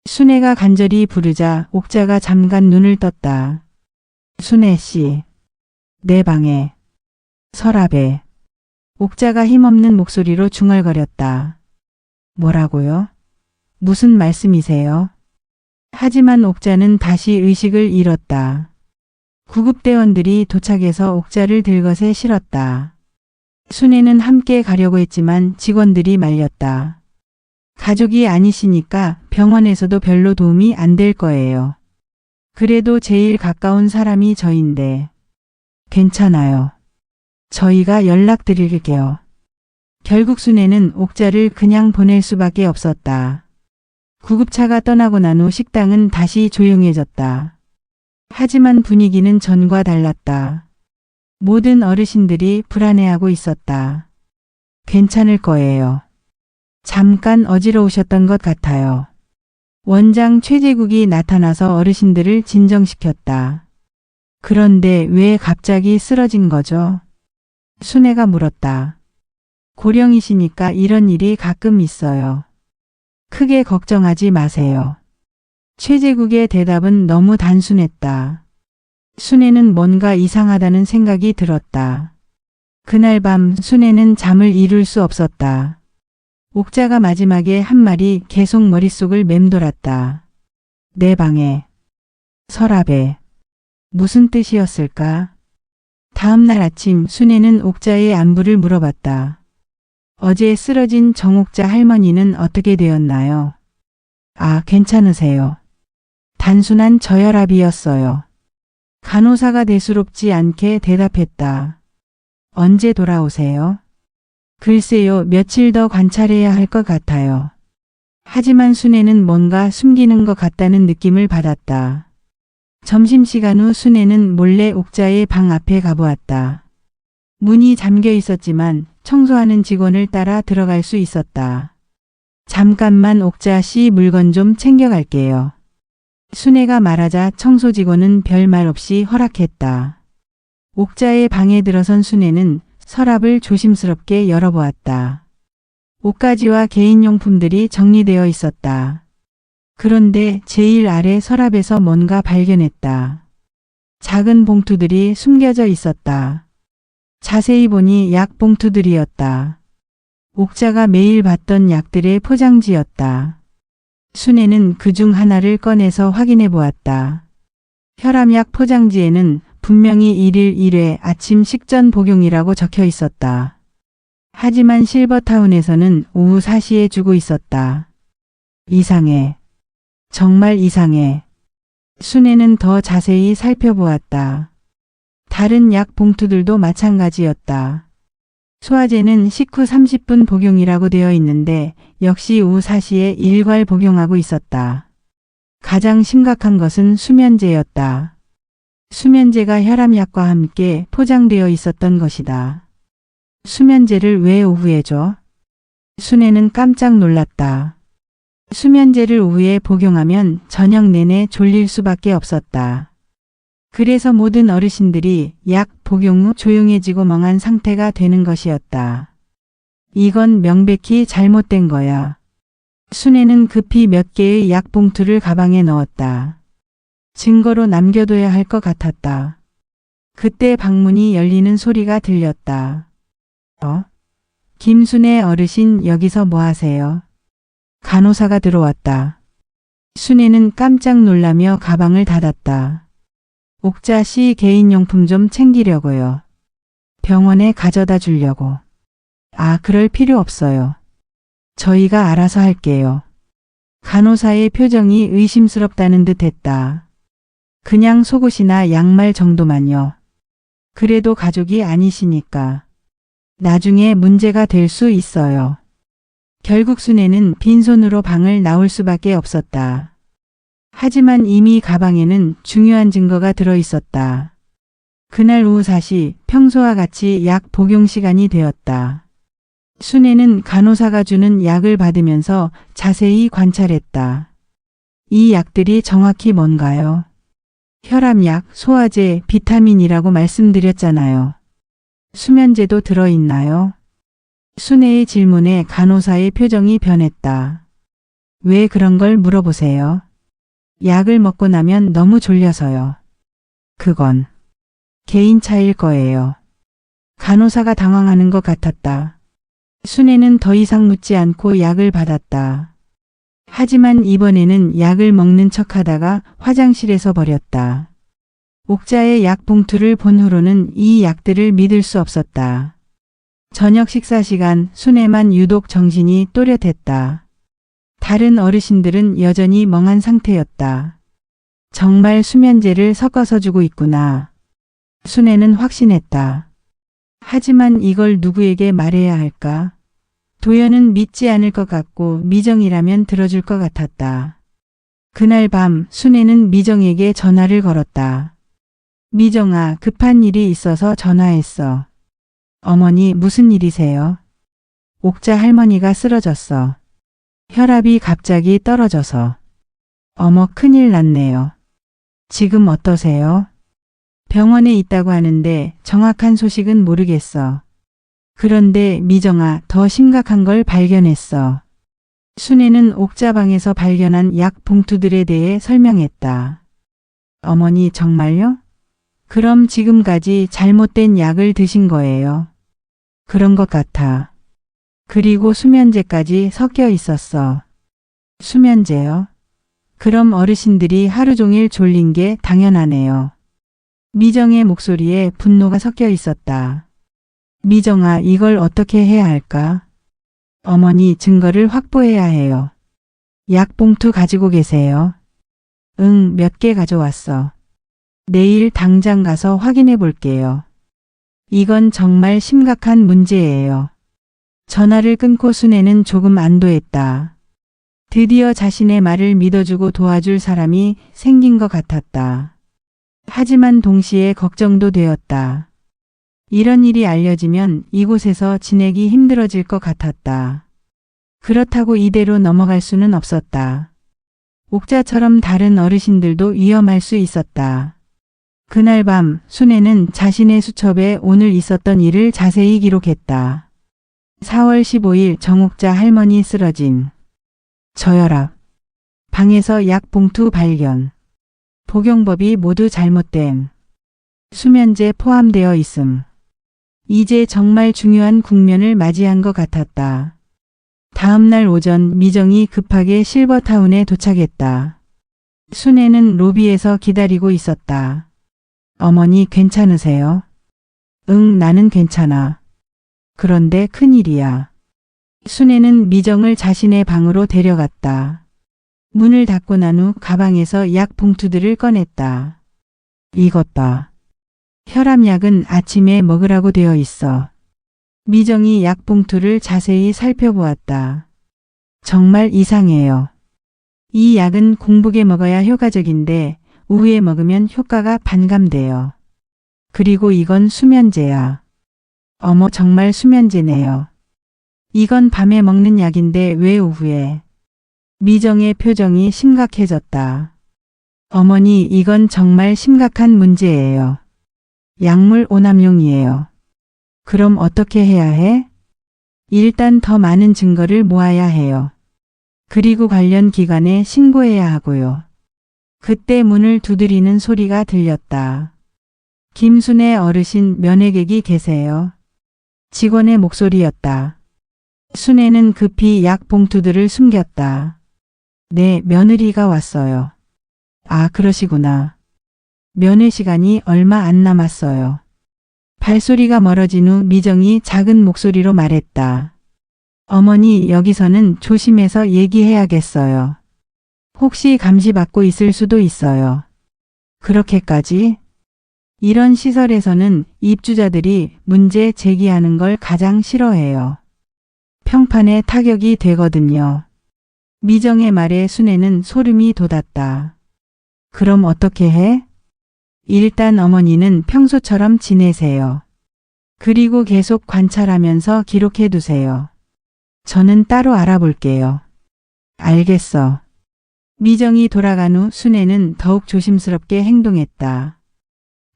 S1: 순애가 간절히 부르자 옥자가 잠깐 눈을 떴다. 순애 씨, 내 방에. 서랍에. 옥자가 힘없는 목소리로 중얼거렸다. 뭐라고요? 무슨 말씀이세요? 하지만 옥자는 다시 의식을 잃었다. 구급대원들이 도착해서 옥자를 들것에 실었다. 순애는 함께 가려고 했지만 직원들이 말렸다. 가족이 아니시니까 병원에서도 별로 도움이 안 될 거예요. 그래도 제일 가까운 사람이 저인데. 괜찮아요. 저희가 연락드릴게요. 결국 순애는 옥자를 그냥 보낼 수밖에 없었다. 구급차가 떠나고 난 후 식당은 다시 조용해졌다. 하지만 분위기는 전과 달랐다. 모든 어르신들이 불안해하고 있었다. 괜찮을 거예요. 잠깐 어지러우셨던 것 같아요. 원장 최재국이 나타나서 어르신들을 진정시켰다. 그런데 왜 갑자기 쓰러진 거죠? 순애가 물었다. 고령이시니까 이런 일이 가끔 있어요. 크게 걱정하지 마세요. 최재국의 대답은 너무 단순했다. 순애는 뭔가 이상하다는 생각이 들었다. 그날 밤 순애는 잠을 이룰 수 없었다. 옥자가 마지막에 한 말이 계속 머릿속을 맴돌았다. 내 방에. 서랍에. 무슨 뜻이었을까? 다음 날 아침 순애는 옥자의 안부를 물어봤다. 어제 쓰러진 정옥자 할머니는 어떻게 되었나요? 아, 괜찮으세요. 단순한 저혈압이었어요. 간호사가 대수롭지 않게 대답했다. 언제 돌아오세요? 글쎄요, 며칠 더 관찰해야 할 것 같아요. 하지만 순애는 뭔가 숨기는 것 같다는 느낌을 받았다. 점심시간 후 순애는 몰래 옥자의 방 앞에 가보았다. 문이 잠겨 있었지만 청소하는 직원을 따라 들어갈 수 있었다. 잠깐만 옥자 씨 물건 좀 챙겨갈게요. 순애가 말하자 청소 직원은 별말 없이 허락했다. 옥자의 방에 들어선 순애는 서랍을 조심스럽게 열어보았다. 옷가지와 개인용품들이 정리되어 있었다. 그런데 제일 아래 서랍에서 뭔가 발견했다. 작은 봉투들이 숨겨져 있었다. 자세히 보니 약 봉투들이었다. 옥자가 매일 받던 약들의 포장지였다. 순애는 그중 하나를 꺼내서 확인해 보았다. 혈압약 포장지에는 분명히 1일 1회 아침 식전 복용이라고 적혀 있었다. 하지만 실버타운에서는 오후 4시에 주고 있었다. 이상해. 정말 이상해. 순애는 더 자세히 살펴보았다. 다른 약 봉투들도 마찬가지였다. 소화제는 식후 30분 복용이라고 되어 있는데 역시 오후 4시에 일괄 복용하고 있었다. 가장 심각한 것은 수면제였다. 수면제가 혈압약과 함께 포장되어 있었던 것이다. 수면제를 왜 오후에 줘? 순애는 깜짝 놀랐다. 수면제를 오후에 복용하면 저녁 내내 졸릴 수밖에 없었다. 그래서 모든 어르신들이 약 복용 후 조용해지고 멍한 상태가 되는 것이었다. 이건 명백히 잘못된 거야. 순애는 급히 몇 개의 약 봉투를 가방에 넣었다. 증거로 남겨둬야 할 것 같았다. 그때 방문이 열리는 소리가 들렸다. 김순애 어르신 여기서 뭐 하세요? 간호사가 들어왔다. 순애는 깜짝 놀라며 가방을 닫았다. 옥자 씨 개인용품 좀 챙기려고요. 병원에 가져다 주려고. 아, 그럴 필요 없어요. 저희가 알아서 할게요. 간호사의 표정이 의심스럽다는 듯 했다. 그냥 속옷이나 양말 정도만요. 그래도 가족이 아니시니까. 나중에 문제가 될 수 있어요. 결국 순애는 빈손으로 방을 나올 수밖에 없었다. 하지만 이미 가방에는 중요한 증거가 들어 있었다. 그날 오후 4시 평소와 같이 약 복용 시간이 되었다. 순애는 간호사가 주는 약을 받으면서 자세히 관찰했다. 이 약들이 정확히 뭔가요? 혈압약, 소화제, 비타민이라고 말씀드렸잖아요. 수면제도 들어있나요? 순애의 질문에 간호사의 표정이 변했다. 왜 그런 걸 물어보세요? 약을 먹고 나면 너무 졸려서요. 그건 개인차일 거예요. 간호사가 당황하는 것 같았다. 순애는 더 이상 묻지 않고 약을 받았다. 하지만 이번에는 약을 먹는 척하다가 화장실에서 버렸다. 옥자의 약 봉투를 본 후로는 이 약들을 믿을 수 없었다. 저녁 식사 시간 순애만 유독 정신이 또렷했다. 다른 어르신들은 여전히 멍한 상태였다. 정말 수면제를 섞어서 주고 있구나. 순애는 확신했다. 하지만 이걸 누구에게 말해야 할까? 도연은 믿지 않을 것 같고 미정이라면 들어줄 것 같았다. 그날 밤 순애는 미정에게 전화를 걸었다. 미정아, 급한 일이 있어서 전화했어. 어머니, 무슨 일이세요? 옥자 할머니가 쓰러졌어. 혈압이 갑자기 떨어져서. 어머, 큰일 났네요. 지금 어떠세요? 병원에 있다고 하는데 정확한 소식은 모르겠어. 그런데 미정아, 더 심각한 걸 발견했어. 순애는 옥자방에서 발견한 약 봉투들에 대해 설명했다. 어머니, 정말요? 그럼 지금까지 잘못된 약을 드신 거예요. 그런 것 같아. 그리고 수면제까지 섞여 있었어. 수면제요? 그럼 어르신들이 하루 종일 졸린 게 당연하네요. 미정의 목소리에 분노가 섞여 있었다. 미정아, 이걸 어떻게 해야 할까? 어머니, 증거를 확보해야 해요. 약 봉투 가지고 계세요? 응, 몇 개 가져왔어. 내일 당장 가서 확인해 볼게요. 이건 정말 심각한 문제예요. 전화를 끊고 순애는 조금 안도했다. 드디어 자신의 말을 믿어주고 도와줄 사람이 생긴 것 같았다. 하지만 동시에 걱정도 되었다. 이런 일이 알려지면 이곳에서 지내기 힘들어질 것 같았다. 그렇다고 이대로 넘어갈 수는 없었다. 옥자처럼 다른 어르신들도 위험할 수 있었다. 그날 밤 순애는 자신의 수첩에 오늘 있었던 일을 자세히 기록했다. 4월 15일 정옥자 할머니 쓰러짐. 저혈압. 방에서 약 봉투 발견. 복용법이 모두 잘못됨. 수면제 포함되어 있음. 이제 정말 중요한 국면을 맞이한 것 같았다. 다음 날 오전 미정이 급하게 실버타운에 도착했다. 순애는 로비에서 기다리고 있었다. 어머니, 괜찮으세요? 응, 나는 괜찮아. 그런데 큰일이야. 순애는 미정을 자신의 방으로 데려갔다. 문을 닫고 난 후 가방에서 약 봉투들을 꺼냈다. 이것 봐. 혈압약은 아침에 먹으라고 되어 있어. 미정이 약 봉투를 자세히 살펴보았다. 정말 이상해요. 이 약은 공복에 먹어야 효과적인데 오후에 먹으면 효과가 반감돼요. 그리고 이건 수면제야. 어머, 정말 수면제네요. 이건 밤에 먹는 약인데 왜 오후에? 미정의 표정이 심각해졌다. 어머니, 이건 정말 심각한 문제예요. 약물 오남용이에요. 그럼 어떻게 해야 해? 일단 더 많은 증거를 모아야 해요. 그리고 관련 기관에 신고해야 하고요. 그때 문을 두드리는 소리가 들렸다. 김순애 어르신, 면회객이 계세요. 직원의 목소리였다. 순애는 급히 약 봉투들을 숨겼다. 네, 며느리가 왔어요. 아, 그러시구나. 면회 시간이 얼마 안 남았어요. 발소리가 멀어진 후 미정이 작은 목소리로 말했다. 어머니, 여기서는 조심해서 얘기해야겠어요. 혹시 감시받고 있을 수도 있어요. 그렇게까지? 이런 시설에서는 입주자들이 문제 제기하는 걸 가장 싫어해요. 평판에 타격이 되거든요. 미정의 말에 순애는 소름이 돋았다. 그럼 어떻게 해? 일단 어머니는 평소처럼 지내세요. 그리고 계속 관찰하면서 기록해 두세요. 저는 따로 알아볼게요. 알겠어. 미정이 돌아간 후 순애는 더욱 조심스럽게 행동했다.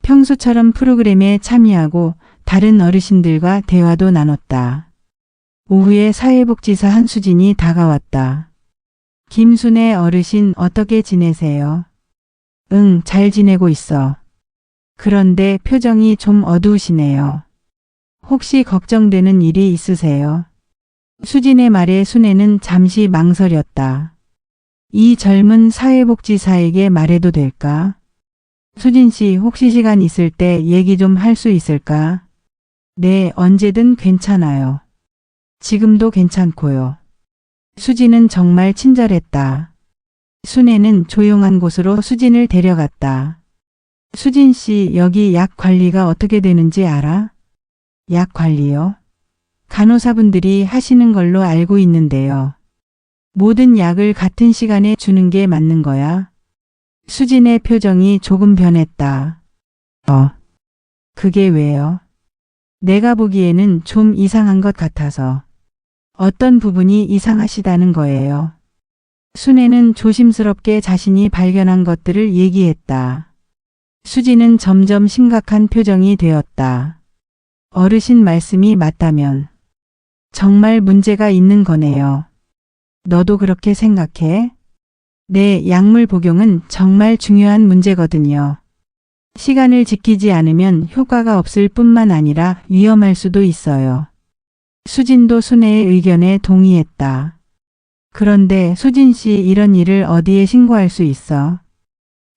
S1: 평소처럼 프로그램에 참여하고 다른 어르신들과 대화도 나눴다. 오후에 사회복지사 한수진이 다가왔다. 김순애 어르신 어떻게 지내세요? 응, 잘 지내고 있어. 그런데 표정이 좀 어두우시네요. 혹시 걱정되는 일이 있으세요? 수진의 말에 순애는 잠시 망설였다. 이 젊은 사회복지사에게 말해도 될까? 수진 씨 혹시 시간 있을 때 얘기 좀 할 수 있을까? 네, 언제든 괜찮아요. 지금도 괜찮고요. 수진은 정말 친절했다. 순애는 조용한 곳으로 수진을 데려갔다. 수진 씨, 여기 약 관리가 어떻게 되는지 알아? 약 관리요? 간호사분들이 하시는 걸로 알고 있는데요. 모든 약을 같은 시간에 주는 게 맞는 거야? 수진의 표정이 조금 변했다. 그게 왜요? 내가 보기에는 좀 이상한 것 같아서. 어떤 부분이 이상하시다는 거예요. 순애는 조심스럽게 자신이 발견한 것들을 얘기했다. 수진은 점점 심각한 표정이 되었다. 어르신 말씀이 맞다면 정말 문제가 있는 거네요. 너도 그렇게 생각해? 네, 약물 복용은 정말 중요한 문제거든요. 시간을 지키지 않으면 효과가 없을 뿐만 아니라 위험할 수도 있어요. 수진도 순애의 의견에 동의했다. 그런데 수진 씨, 이런 일을 어디에 신고할 수 있어?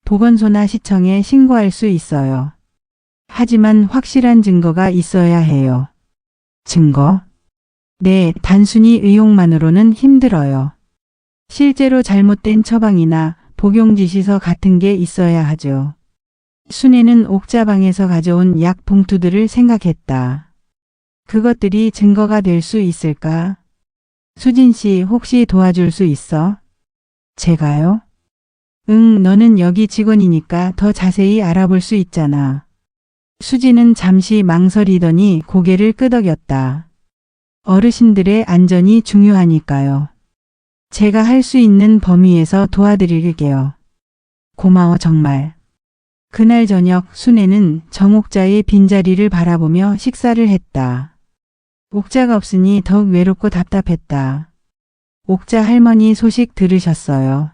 S1: 보건소나 시청에 신고할 수 있어요. 하지만 확실한 증거가 있어야 해요. 증거? 네, 단순히 의혹만으로는 힘들어요. 실제로 잘못된 처방이나 복용 지시서 같은 게 있어야 하죠. 순애는 옥자방에서 가져온 약 봉투들을 생각했다. 그것들이 증거가 될 수 있을까? 수진 씨, 혹시 도와줄 수 있어? 제가요? 응, 너는 여기 직원이니까 더 자세히 알아볼 수 있잖아. 수진은 잠시 망설이더니 고개를 끄덕였다. 어르신들의 안전이 중요하니까요. 제가 할 수 있는 범위에서 도와드릴게요. 고마워 정말. 그날 저녁 순애는 정옥자의 빈자리를 바라보며 식사를 했다. 옥자가 없으니 더욱 외롭고 답답했다. 옥자 할머니 소식 들으셨어요?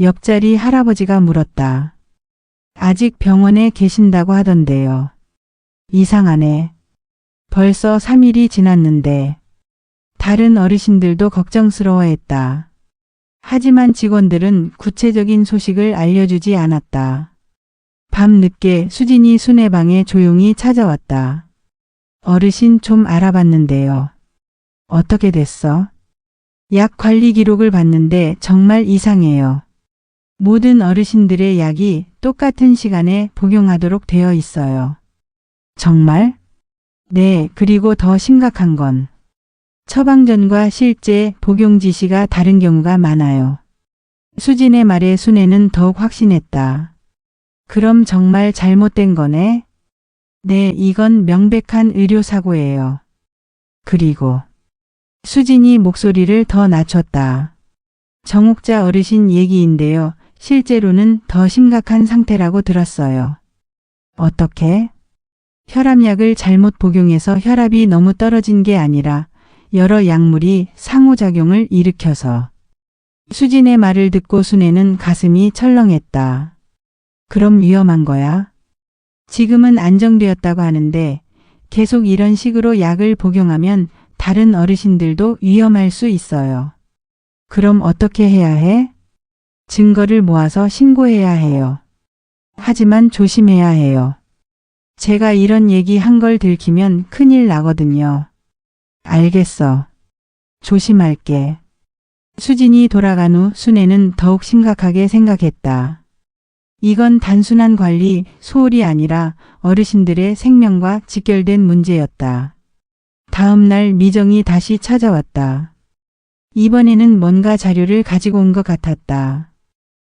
S1: 옆자리 할아버지가 물었다. 아직 병원에 계신다고 하던데요. 이상하네. 벌써 3일이 지났는데. 다른 어르신들도 걱정스러워했다. 하지만 직원들은 구체적인 소식을 알려주지 않았다. 밤늦게 수진이 순애 방에 조용히 찾아왔다. 어르신 좀 알아봤는데요. 어떻게 됐어? 약 관리 기록을 봤는데 정말 이상해요. 모든 어르신들의 약이 똑같은 시간에 복용하도록 되어 있어요. 정말? 네, 그리고 더 심각한 건 처방전과 실제 복용 지시가 다른 경우가 많아요. 수진의 말에 순애는 더욱 확신했다. 그럼 정말 잘못된 거네? 네, 이건 명백한 의료사고예요. 그리고 수진이 목소리를 더 낮췄다. 정옥자 어르신 얘기인데요. 실제로는 더 심각한 상태라고 들었어요. 어떻게? 혈압약을 잘못 복용해서 혈압이 너무 떨어진 게 아니라 여러 약물이 상호작용을 일으켜서. 수진의 말을 듣고 순애는 가슴이 철렁했다. 그럼 위험한 거야? 지금은 안정되었다고 하는데 계속 이런 식으로 약을 복용하면 다른 어르신들도 위험할 수 있어요. 그럼 어떻게 해야 해? 증거를 모아서 신고해야 해요. 하지만 조심해야 해요. 제가 이런 얘기 한 걸 들키면 큰일 나거든요. 알겠어. 조심할게. 수진이 돌아간 후 순애는 더욱 심각하게 생각했다. 이건 단순한 관리, 소홀이 아니라 어르신들의 생명과 직결된 문제였다. 다음 날 미정이 다시 찾아왔다. 이번에는 뭔가 자료를 가지고 온 것 같았다.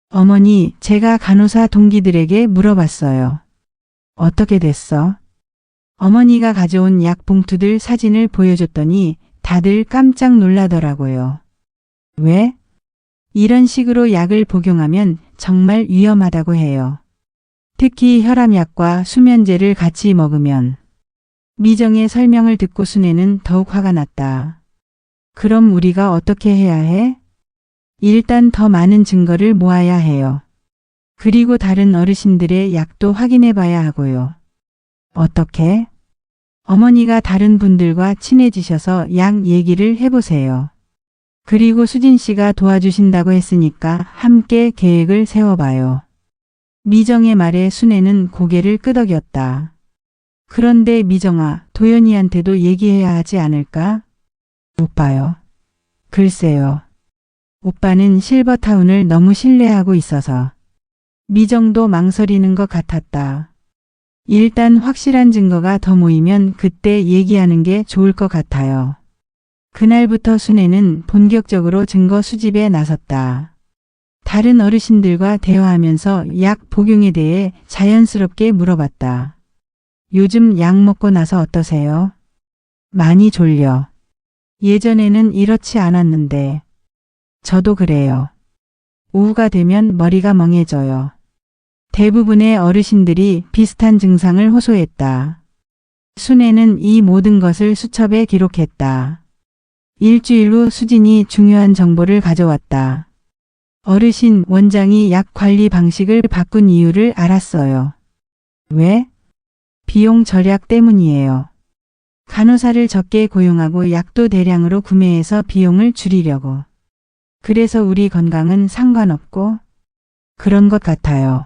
S1: 어머니, 제가 간호사 동기들에게 물어봤어요. 어떻게 됐어? 어머니가 가져온 약 봉투들 사진을 보여줬더니 다들 깜짝 놀라더라고요. 왜? 이런 식으로 약을 복용하면 정말 위험하다고 해요. 특히 혈압약과 수면제를 같이 먹으면. 미정의 설명을 듣고 순애는 더욱 화가 났다. 그럼 우리가 어떻게 해야 해? 일단 더 많은 증거를 모아야 해요. 그리고 다른 어르신들의 약도 확인해 봐야 하고요. 어떻게? 어머니가 다른 분들과 친해지셔서 약 얘기를 해보세요. 그리고 수진 씨가 도와주신다고 했으니까 함께 계획을 세워봐요. 미정의 말에 순애는 고개를 끄덕였다. 그런데 미정아, 도연이한테도 얘기해야 하지 않을까? 오빠요. 글쎄요. 오빠는 실버타운을 너무 신뢰하고 있어서. 미정도 망설이는 것 같았다. 일단 확실한 증거가 더 모이면 그때 얘기하는 게 좋을 것 같아요. 그날부터 순애는 본격적으로 증거 수집에 나섰다. 다른 어르신들과 대화하면서 약 복용에 대해 자연스럽게 물어봤다. 요즘 약 먹고 나서 어떠세요? 많이 졸려. 예전에는 이렇지 않았는데. 저도 그래요. 오후가 되면 머리가 멍해져요. 대부분의 어르신들이 비슷한 증상을 호소했다. 순애는 이 모든 것을 수첩에 기록했다. 일주일 후 수진이 중요한 정보를 가져왔다. 어르신 원장이 약 관리 방식을 바꾼 이유를 알았어요. 왜? 비용 절약 때문이에요. 간호사를 적게 고용하고 약도 대량으로 구매해서 비용을 줄이려고. 그래서 우리 건강은 상관없고 그런 것 같아요.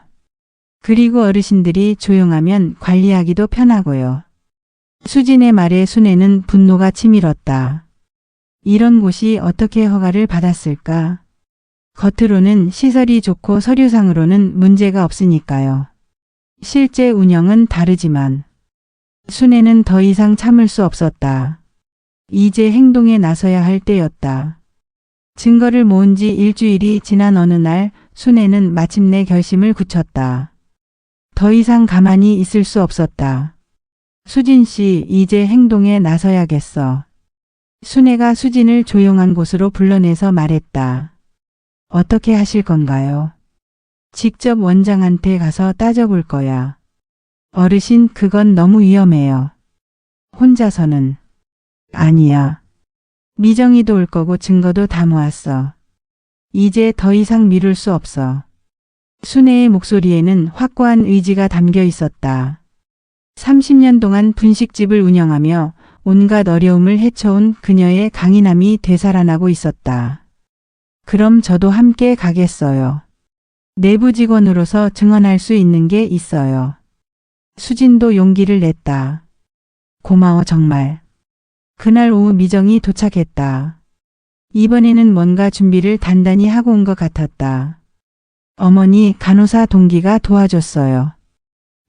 S1: 그리고 어르신들이 조용하면 관리하기도 편하고요. 수진의 말에 순애는 분노가 치밀었다. 이런 곳이 어떻게 허가를 받았을까? 겉으로는 시설이 좋고 서류상으로는 문제가 없으니까요. 실제 운영은 다르지만 순애는 더 이상 참을 수 없었다. 이제 행동에 나서야 할 때였다. 증거를 모은 지 일주일이 지난 어느 날 순애는 마침내 결심을 굳혔다. 더 이상 가만히 있을 수 없었다. 수진 씨, 이제 행동에 나서야겠어. 순애가 수진을 조용한 곳으로 불러내서 말했다. 어떻게 하실 건가요? 직접 원장한테 가서 따져볼 거야. 어르신, 그건 너무 위험해요. 혼자서는. 아니야. 미정이도 올 거고 증거도 다 모았어. 이제 더 이상 미룰 수 없어. 순애의 목소리에는 확고한 의지가 담겨 있었다. 30년 동안 분식집을 운영하며 온갖 어려움을 헤쳐온 그녀의 강인함이 되살아나고 있었다. 그럼 저도 함께 가겠어요. 내부 직원으로서 증언할 수 있는 게 있어요. 수진도 용기를 냈다. 고마워 정말. 그날 오후 미정이 도착했다. 이번에는 뭔가 준비를 단단히 하고 온 것 같았다. 어머니, 간호사 동기가 도와줬어요.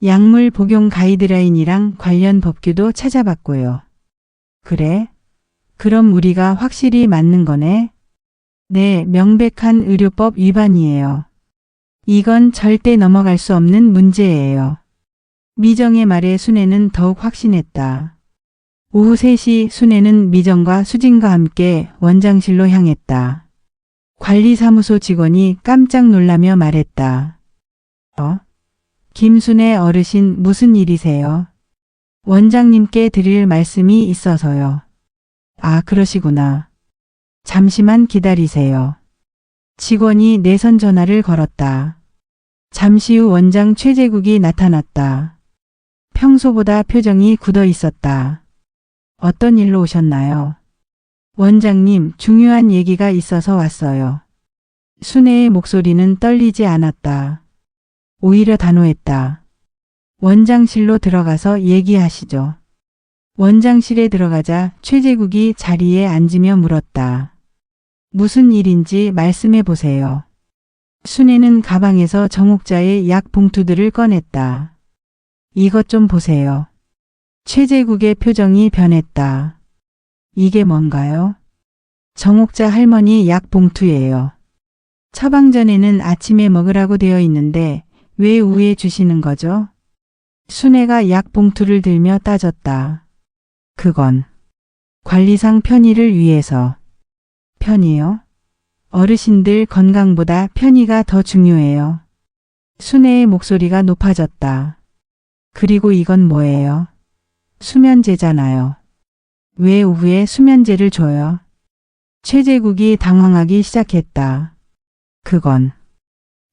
S1: 약물 복용 가이드라인이랑 관련 법규도 찾아봤고요. 그래? 그럼 우리가 확실히 맞는 거네? 네, 명백한 의료법 위반이에요. 이건 절대 넘어갈 수 없는 문제예요. 미정의 말에 순애는 더욱 확신했다. 오후 3시 순애는 미정과 수진과 함께 원장실로 향했다. 관리사무소 직원이 깜짝 놀라며 말했다. 김순애 어르신, 무슨 일이세요? 원장님께 드릴 말씀이 있어서요. 아, 그러시구나. 잠시만 기다리세요. 직원이 내선 전화를 걸었다. 잠시 후 원장 최재국이 나타났다. 평소보다 표정이 굳어 있었다. 어떤 일로 오셨나요? 원장님, 중요한 얘기가 있어서 왔어요. 순애의 목소리는 떨리지 않았다. 오히려 단호했다. 원장실로 들어가서 얘기하시죠. 원장실에 들어가자 최재국이 자리에 앉으며 물었다. 무슨 일인지 말씀해 보세요. 순애는 가방에서 정옥자의 약 봉투들을 꺼냈다. 이것 좀 보세요. 최재국의 표정이 변했다. 이게 뭔가요? 정옥자 할머니 약 봉투예요. 처방전에는 아침에 먹으라고 되어 있는데 왜 오후에 주시는 거죠? 순애가 약 봉투를 들며 따졌다. 그건 관리상 편의를 위해서. 편의요? 어르신들 건강보다 편의가 더 중요해요. 순애의 목소리가 높아졌다. 그리고 이건 뭐예요? 수면제잖아요. 왜 오후에 수면제를 줘요? 최재국이 당황하기 시작했다. 그건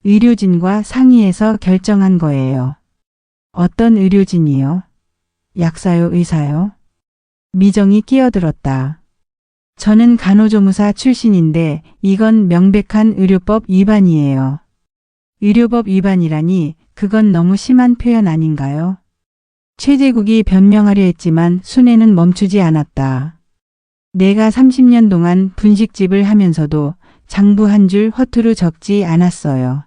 S1: 의료진과 상의해서 결정한 거예요. 어떤 의료진이요? 약사요, 의사요? 미정이 끼어들었다. 저는 간호조무사 출신인데 이건 명백한 의료법 위반이에요. 의료법 위반이라니 그건 너무 심한 표현 아닌가요? 최재국이 변명하려 했지만 순애는 멈추지 않았다. 내가 30년 동안 분식집을 하면서도 장부 한 줄 허투루 적지 않았어요.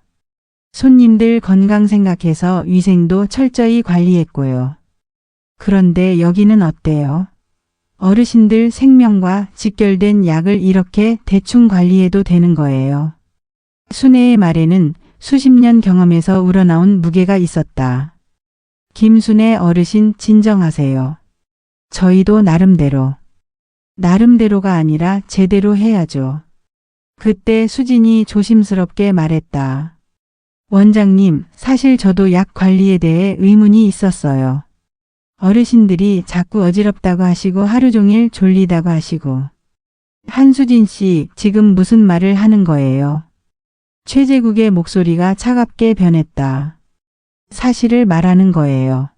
S1: 손님들 건강 생각해서 위생도 철저히 관리했고요. 그런데 여기는 어때요? 어르신들 생명과 직결된 약을 이렇게 대충 관리해도 되는 거예요. 순애의 말에는 수십 년 경험에서 우러나온 무게가 있었다. 김순애 어르신 진정하세요. 저희도 나름대로가 아니라 제대로 해야죠. 그때 수진이 조심스럽게 말했다. 원장님, 사실 저도 약 관리에 대해 의문이 있었어요. 어르신들이 자꾸 어지럽다고 하시고 하루 종일 졸리다고 하시고. 한수진 씨, 지금 무슨 말을 하는 거예요? 최재국의 목소리가 차갑게 변했다. 사실을 말하는 거예요.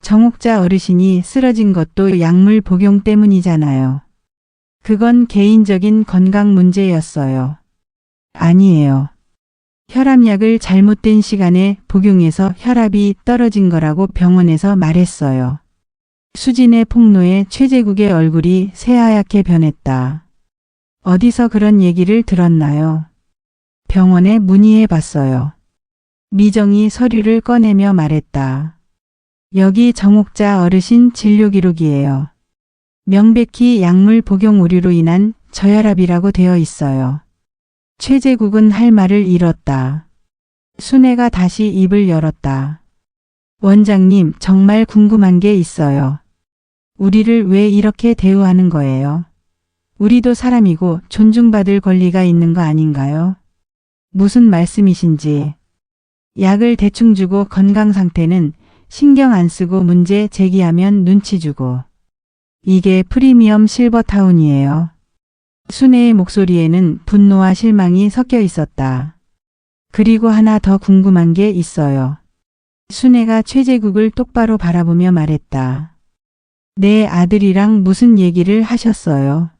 S1: 정옥자 어르신이 쓰러진 것도 약물 복용 때문이잖아요. 그건 개인적인 건강 문제였어요. 아니에요. 혈압약을 잘못된 시간에 복용해서 혈압이 떨어진 거라고 병원에서 말했어요. 수진의 폭로에 최재국의 얼굴이 새하얗게 변했다. 어디서 그런 얘기를 들었나요? 병원에 문의해 봤어요. 미정이 서류를 꺼내며 말했다. 여기 정옥자 어르신 진료 기록이에요. 명백히 약물 복용 오류로 인한 저혈압이라고 되어 있어요. 최재국은 할 말을 잃었다. 순애가 다시 입을 열었다. 원장님, 정말 궁금한 게 있어요. 우리를 왜 이렇게 대우하는 거예요? 우리도 사람이고 존중받을 권리가 있는 거 아닌가요? 무슨 말씀이신지. 약을 대충 주고 건강 상태는 신경 안 쓰고 문제 제기하면 눈치 주고. 이게 프리미엄 실버타운이에요. 순애의 목소리에는 분노와 실망이 섞여 있었다. 그리고 하나 더 궁금한 게 있어요. 순애가 최재국을 똑바로 바라보며 말했다. 내 아들이랑 무슨 얘기를 하셨어요?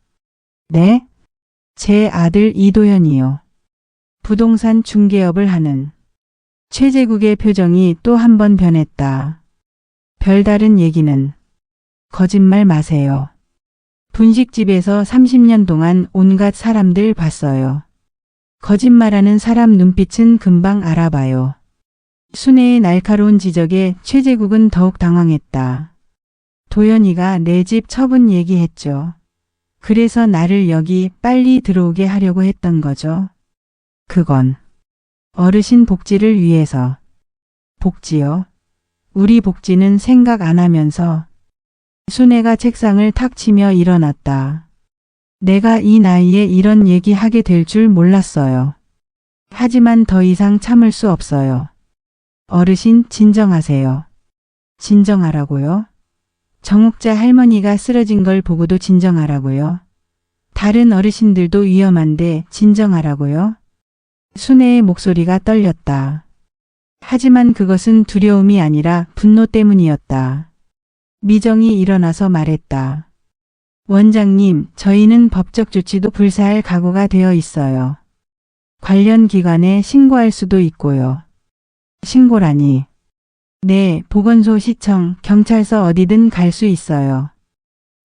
S1: 네? 제 아들 이도현이요. 부동산 중개업을 하는. 최재국의 표정이 또 한 번 변했다. 별다른 얘기는. 거짓말 마세요. 분식집에서 30년 동안 온갖 사람들 봤어요. 거짓말하는 사람 눈빛은 금방 알아봐요. 순애의 날카로운 지적에 최재국은 더욱 당황했다. 도연이가 내 집 처분 얘기했죠. 그래서 나를 여기 빨리 들어오게 하려고 했던 거죠. 그건 어르신 복지를 위해서. 복지요? 우리 복지는 생각 안 하면서. 순애가 책상을 탁 치며 일어났다. 내가 이 나이에 이런 얘기 하게 될 줄 몰랐어요. 하지만 더 이상 참을 수 없어요. 어르신 진정하세요. 진정하라고요? 정옥자 할머니가 쓰러진 걸 보고도 진정하라고요? 다른 어르신들도 위험한데 진정하라고요? 순애의 목소리가 떨렸다. 하지만 그것은 두려움이 아니라 분노 때문이었다. 미정이 일어나서 말했다. 원장님, 저희는 법적 조치도 불사할 각오가 되어 있어요. 관련 기관에 신고할 수도 있고요. 신고라니. 네, 보건소, 시청, 경찰서 어디든 갈 수 있어요.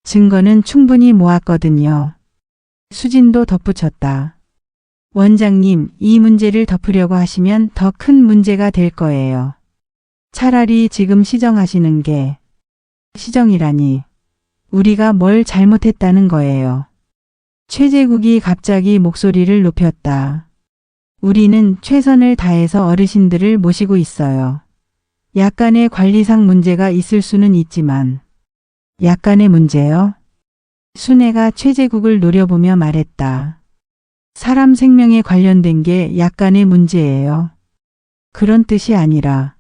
S1: 증거는 충분히 모았거든요. 수진도 덧붙였다. 원장님, 이 문제를 덮으려고 하시면 더 큰 문제가 될 거예요. 차라리 지금 시정하시는 게. 시정이라니. 우리가 뭘 잘못했다는 거예요. 최재국이 갑자기 목소리를 높였다. 우리는 최선을 다해서 어르신들을 모시고 있어요. 약간의 관리상 문제가 있을 수는 있지만. 약간의 문제요? 순애가 최제국을 노려보며 말했다. 사람 생명에 관련된 게 약간의 문제예요. 그런 뜻이 아니라.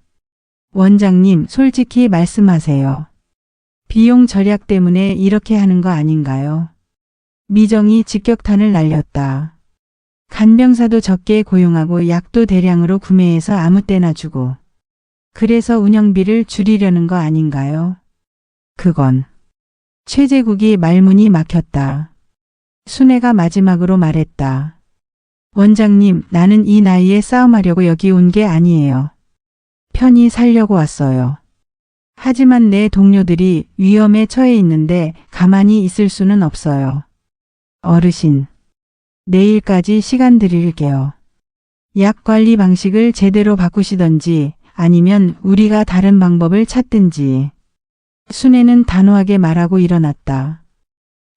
S1: 원장님, 솔직히 말씀하세요. 비용 절약 때문에 이렇게 하는 거 아닌가요? 미정이 직격탄을 날렸다. 간병사도 적게 고용하고 약도 대량으로 구매해서 아무 때나 주고. 그래서 운영비를 줄이려는 거 아닌가요? 그건. 최제국이 말문이 막혔다. 순애가 마지막으로 말했다. 원장님, 나는 이 나이에 싸움하려고 여기 온 게 아니에요. 편히 살려고 왔어요. 하지만 내 동료들이 위험에 처해 있는데 가만히 있을 수는 없어요. 어르신, 내일까지 시간 드릴게요. 약 관리 방식을 제대로 바꾸시던지 아니면 우리가 다른 방법을 찾든지. 순애는 단호하게 말하고 일어났다.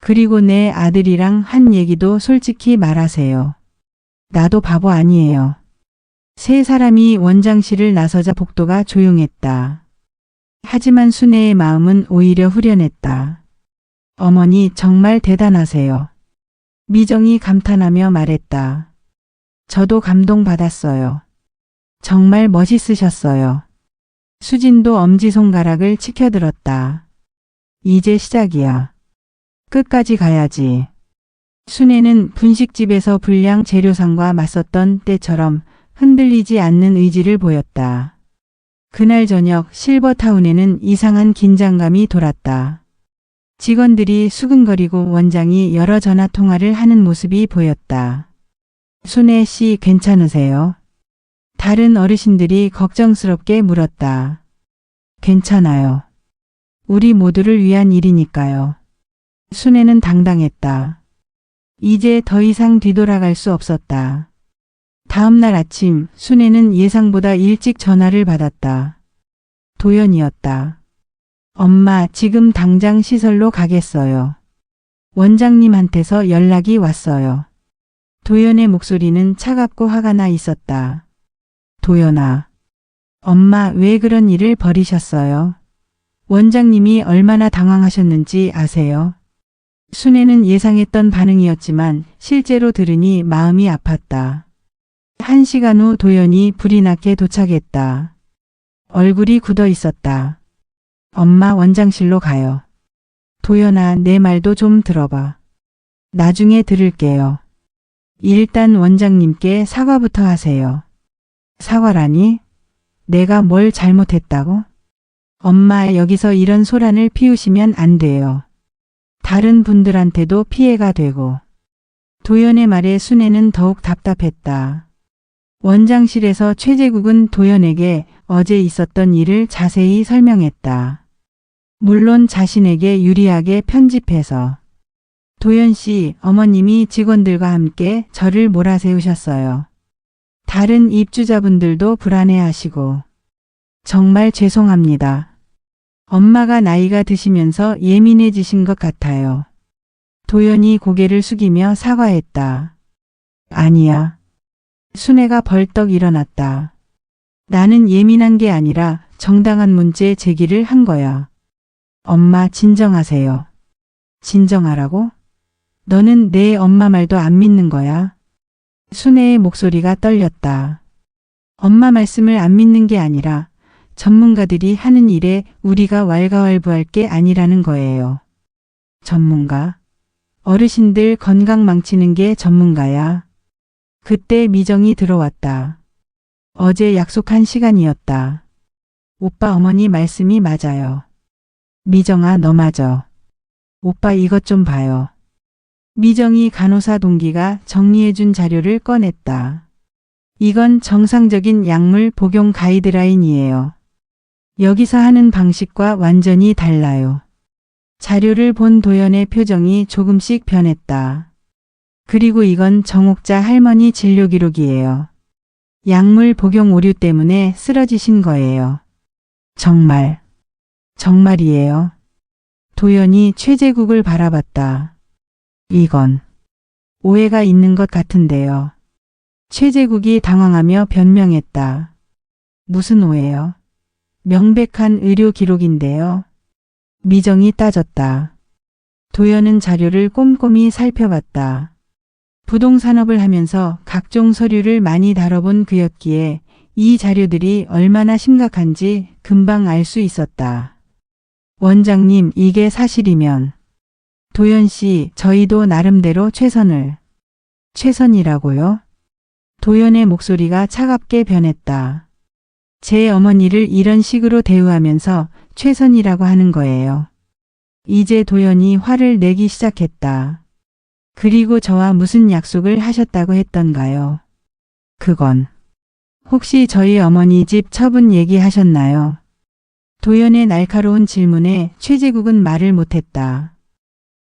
S1: 그리고 내 아들이랑 한 얘기도 솔직히 말하세요. 나도 바보 아니에요. 세 사람이 원장실을 나서자 복도가 조용했다. 하지만 순애의 마음은 오히려 후련했다. 어머니 정말 대단하세요. 미정이 감탄하며 말했다. 저도 감동받았어요. 정말 멋있으셨어요. 수진도 엄지손가락을 치켜들었다. 이제 시작이야. 끝까지 가야지. 순애는 분식집에서 불량 재료상과 맞섰던 때처럼 흔들리지 않는 의지를 보였다. 그날 저녁 실버타운에는 이상한 긴장감이 돌았다. 직원들이 수근거리고 원장이 여러 전화통화를 하는 모습이 보였다. 순애 씨 괜찮으세요? 다른 어르신들이 걱정스럽게 물었다. 괜찮아요. 우리 모두를 위한 일이니까요. 순애는 당당했다. 이제 더 이상 뒤돌아갈 수 없었다. 다음 날 아침 순애는 예상보다 일찍 전화를 받았다. 도연이었다. 엄마, 지금 당장 시설로 가겠어요. 원장님한테서 연락이 왔어요. 도연의 목소리는 차갑고 화가 나 있었다. 도연아, 엄마 왜 그런 일을 벌이셨어요? 원장님이 얼마나 당황하셨는지 아세요? 순애는 예상했던 반응이었지만 실제로 들으니 마음이 아팠다. 1시간 후 도연이 불이 나게 도착했다. 얼굴이 굳어 있었다. 엄마 원장실로 가요. 도연아, 내 말도 좀 들어봐. 나중에 들을게요. 일단 원장님께 사과부터 하세요. 사과라니? 내가 뭘 잘못했다고? 엄마, 여기서 이런 소란을 피우시면 안 돼요. 다른 분들한테도 피해가 되고. 도연의 말에 순애는 더욱 답답했다. 원장실에서 최제국은 도연에게 어제 있었던 일을 자세히 설명했다. 물론 자신에게 유리하게 편집해서. 도연 씨, 어머님이 직원들과 함께 저를 몰아세우셨어요. 다른 입주자분들도 불안해하시고. 정말 죄송합니다. 엄마가 나이가 드시면서 예민해지신 것 같아요. 도연이 고개를 숙이며 사과했다. 아니야. 순애가 벌떡 일어났다. 나는 예민한 게 아니라 정당한 문제 제기를 한 거야. 엄마 진정하세요. 진정하라고? 너는 내 엄마 말도 안 믿는 거야? 순애의 목소리가 떨렸다. 엄마 말씀을 안 믿는 게 아니라 전문가들이 하는 일에 우리가 왈가왈부할 게 아니라는 거예요. 전문가? 어르신들 건강 망치는 게 전문가야. 그때 미정이 들어왔다. 어제 약속한 시간이었다. 오빠, 어머니 말씀이 맞아요. 미정아, 너 맞아. 오빠 이것 좀 봐요. 미정이 간호사 동기가 정리해준 자료를 꺼냈다. 이건 정상적인 약물 복용 가이드라인이에요. 여기서 하는 방식과 완전히 달라요. 자료를 본 도연의 표정이 조금씩 변했다. 그리고 이건 정옥자 할머니 진료 기록이에요. 약물 복용 오류 때문에 쓰러지신 거예요. 정말, 정말이에요. 도연이 최제국을 바라봤다. 이건 오해가 있는 것 같은데요. 최재국이 당황하며 변명했다. 무슨 오해요? 명백한 의료 기록인데요. 미정이 따졌다. 도연은 자료를 꼼꼼히 살펴봤다. 부동산업을 하면서 각종 서류를 많이 다뤄본 그였기에 이 자료들이 얼마나 심각한지 금방 알 수 있었다. 원장님, 이게 사실이면 도연 씨, 저희도 나름대로 최선을. 최선이라고요? 도연의 목소리가 차갑게 변했다. 제 어머니를 이런 식으로 대우하면서 최선이라고 하는 거예요. 이제 도연이 화를 내기 시작했다. 그리고 저와 무슨 약속을 하셨다고 했던가요? 그건 혹시 저희 어머니 집 처분 얘기하셨나요? 도연의 날카로운 질문에 최재국은 말을 못했다.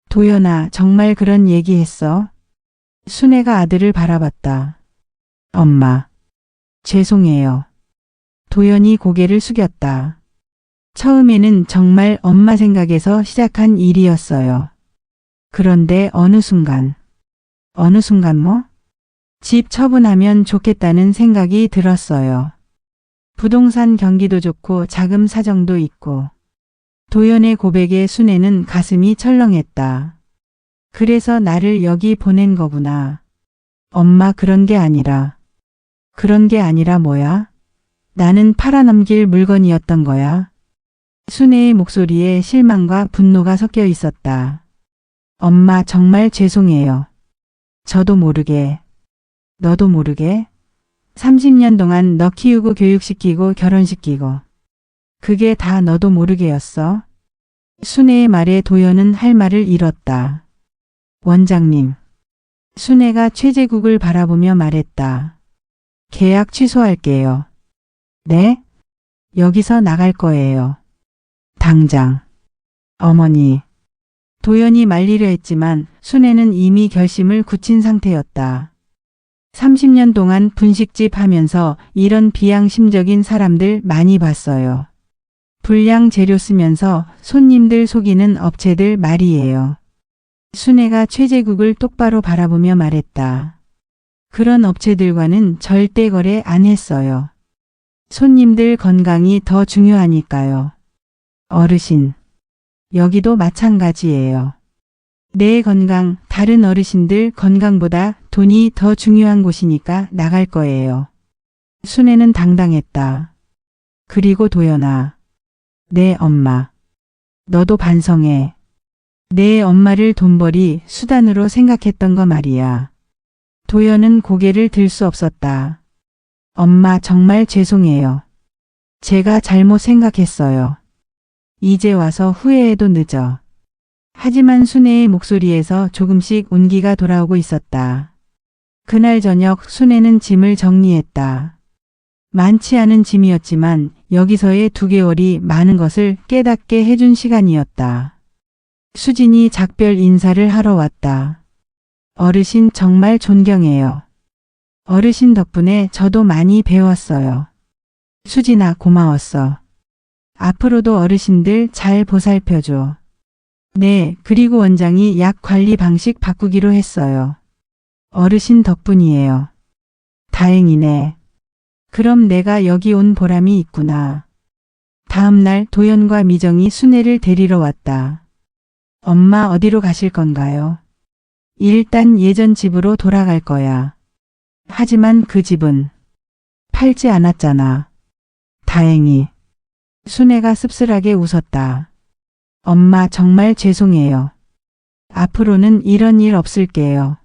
S1: 도연아, 정말 그런 얘기했어? 순애가 아들을 바라봤다. 엄마, 죄송해요. 도연이 고개를 숙였다. 처음에는 정말 엄마 생각에서 시작한 일이었어요. 그런데 어느 순간 뭐? 집 처분하면 좋겠다는 생각이 들었어요. 부동산 경기도 좋고 자금 사정도 있고. 도연의 고백에 순애는 가슴이 철렁했다. 그래서 나를 여기 보낸 거구나. 엄마, 그런 게 아니라 뭐야? 나는 팔아넘길 물건이었던 거야. 순애의 목소리에 실망과 분노가 섞여 있었다. 엄마, 정말 죄송해요. 저도 모르게. 너도 모르게? 30년 동안 너 키우고 교육시키고 결혼시키고. 그게 다 너도 모르게였어? 순애의 말에 도연은 할 말을 잃었다. 원장님. 순애가 최재국을 바라보며 말했다. 계약 취소할게요. 네? 여기서 나갈 거예요. 당장. 어머니. 도연이 말리려 했지만 순애는 이미 결심을 굳힌 상태였다. 30년 동안 분식집 하면서 이런 비양심적인 사람들 많이 봤어요. 불량 재료 쓰면서 손님들 속이는 업체들 말이에요. 순애가 최재국을 똑바로 바라보며 말했다. 그런 업체들과는 절대 거래 안 했어요. 손님들 건강이 더 중요하니까요. 어르신. 여기도 마찬가지예요. 내 건강, 다른 어르신들 건강보다 돈이 더 중요한 곳이니까 나갈 거예요. 순애는 당당했다. 그리고 도연아. 내 엄마. 너도 반성해. 내 엄마를 돈벌이 수단으로 생각했던 거 말이야. 도연은 고개를 들 수 없었다. 엄마, 정말 죄송해요. 제가 잘못 생각했어요. 이제 와서 후회해도 늦어. 하지만 순애의 목소리에서 조금씩 온기가 돌아오고 있었다. 그날 저녁 순애는 짐을 정리했다. 많지 않은 짐이었지만 여기서의 2개월이 많은 것을 깨닫게 해준 시간이었다. 수진이 작별 인사를 하러 왔다. 어르신, 정말 존경해요. 어르신 덕분에 저도 많이 배웠어요. 수진아, 고마웠어. 앞으로도 어르신들 잘 보살펴줘. 네, 그리고 원장이 약 관리 방식 바꾸기로 했어요. 어르신 덕분이에요. 다행이네. 그럼 내가 여기 온 보람이 있구나. 다음 날 도연과 미정이 순애를 데리러 왔다. 엄마, 어디로 가실 건가요? 일단 예전 집으로 돌아갈 거야. 하지만 그 집은 팔지 않았잖아. 다행히. 순애가 씁쓸하게 웃었다. 엄마, 정말 죄송해요. 앞으로는 이런 일 없을게요.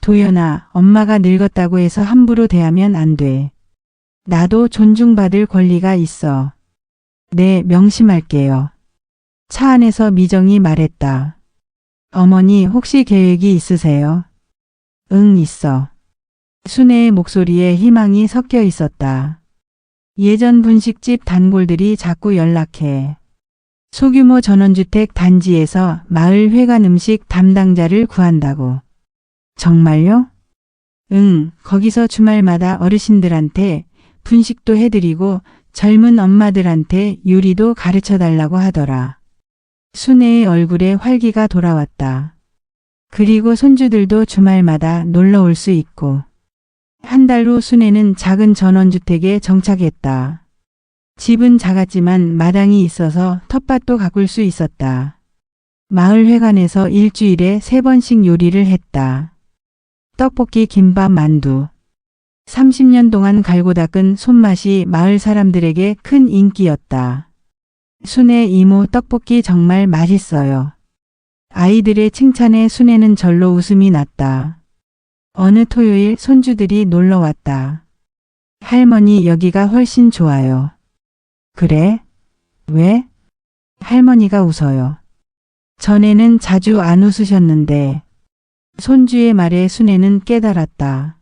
S1: 도연아, 엄마가 늙었다고 해서 함부로 대하면 안 돼. 나도 존중받을 권리가 있어. 네, 명심할게요. 차 안에서 미정이 말했다. 어머니, 혹시 계획이 있으세요? 응, 있어. 순애의 목소리에 희망이 섞여 있었다. 예전 분식집 단골들이 자꾸 연락해. 소규모 전원주택 단지에서 마을 회관 음식 담당자를 구한다고. 정말요? 응, 거기서 주말마다 어르신들한테 분식도 해드리고 젊은 엄마들한테 요리도 가르쳐 달라고 하더라. 순애의 얼굴에 활기가 돌아왔다. 그리고 손주들도 주말마다 놀러 올 수 있고. 한 달 후 순애는 작은 전원주택에 정착했다. 집은 작았지만 마당이 있어서 텃밭도 가꿀 수 있었다. 마을 회관에서 일주일에 3번씩 요리를 했다. 떡볶이, 김밥, 만두. 30년 동안 갈고 닦은 손맛이 마을 사람들에게 큰 인기였다. 순애 이모 떡볶이 정말 맛있어요. 아이들의 칭찬에 순애는 절로 웃음이 났다. 어느 토요일 손주들이 놀러 왔다. 할머니, 여기가 훨씬 좋아요. 그래? 왜? 할머니가 웃어요. 전에는 자주 안 웃으셨는데. 손주의 말에 순애는 깨달았다.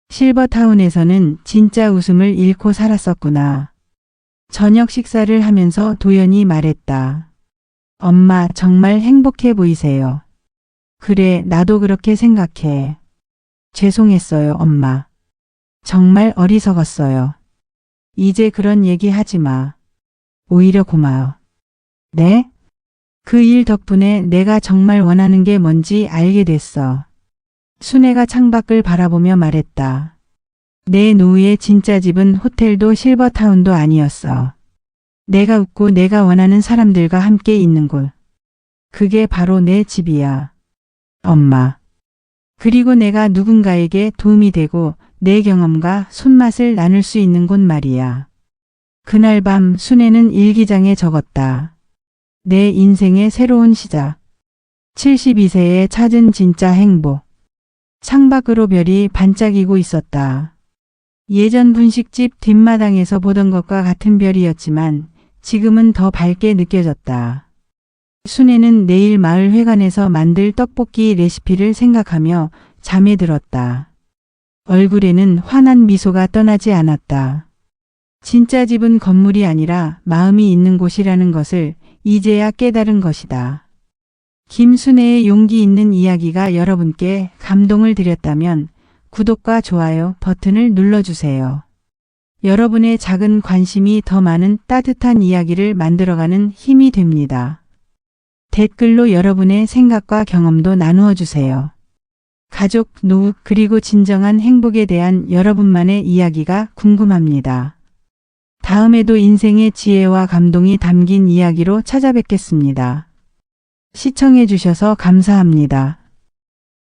S1: 실버타운에서는 진짜 웃음을 잃고 살았었구나. 저녁 식사를 하면서 도연이 말했다. 엄마, 정말 행복해 보이세요. 그래, 나도 그렇게 생각해. 죄송했어요, 엄마. 정말 어리석었어요. 이제 그런 얘기 하지 마. 오히려 고마워. 네? 그 일 덕분에 내가 정말 원하는 게 뭔지 알게 됐어. 순애가 창밖을 바라보며 말했다. 내 노후의 진짜 집은 호텔도 실버타운도 아니었어. 내가 웃고 내가 원하는 사람들과 함께 있는 곳. 그게 바로 내 집이야. 엄마. 그리고 내가 누군가에게 도움이 되고 내 경험과 손맛을 나눌 수 있는 곳 말이야. 그날 밤 순애는 일기장에 적었다. 내 인생의 새로운 시작. 72세에 찾은 진짜 행복. 창밖으로 별이 반짝이고 있었다. 예전 분식집 뒷마당에서 보던 것과 같은 별이었지만 지금은 더 밝게 느껴졌다. 순애는 내일 마을 회관에서 만들 떡볶이 레시피를 생각하며 잠에 들었다. 얼굴에는 환한 미소가 떠나지 않았다. 진짜 집은 건물이 아니라 마음이 있는 곳이라는 것을 이제야 깨달은 것이다. 김순애의 용기 있는 이야기가 여러분께 감동을 드렸다면 구독과 좋아요 버튼을 눌러주세요. 여러분의 작은 관심이 더 많은 따뜻한 이야기를 만들어가는 힘이 됩니다. 댓글로 여러분의 생각과 경험도 나누어 주세요. 가족, 노후, 그리고 진정한 행복에 대한 여러분만의 이야기가 궁금합니다. 다음에도 인생의 지혜와 감동이 담긴 이야기로 찾아뵙겠습니다. 시청해 주셔서 감사합니다.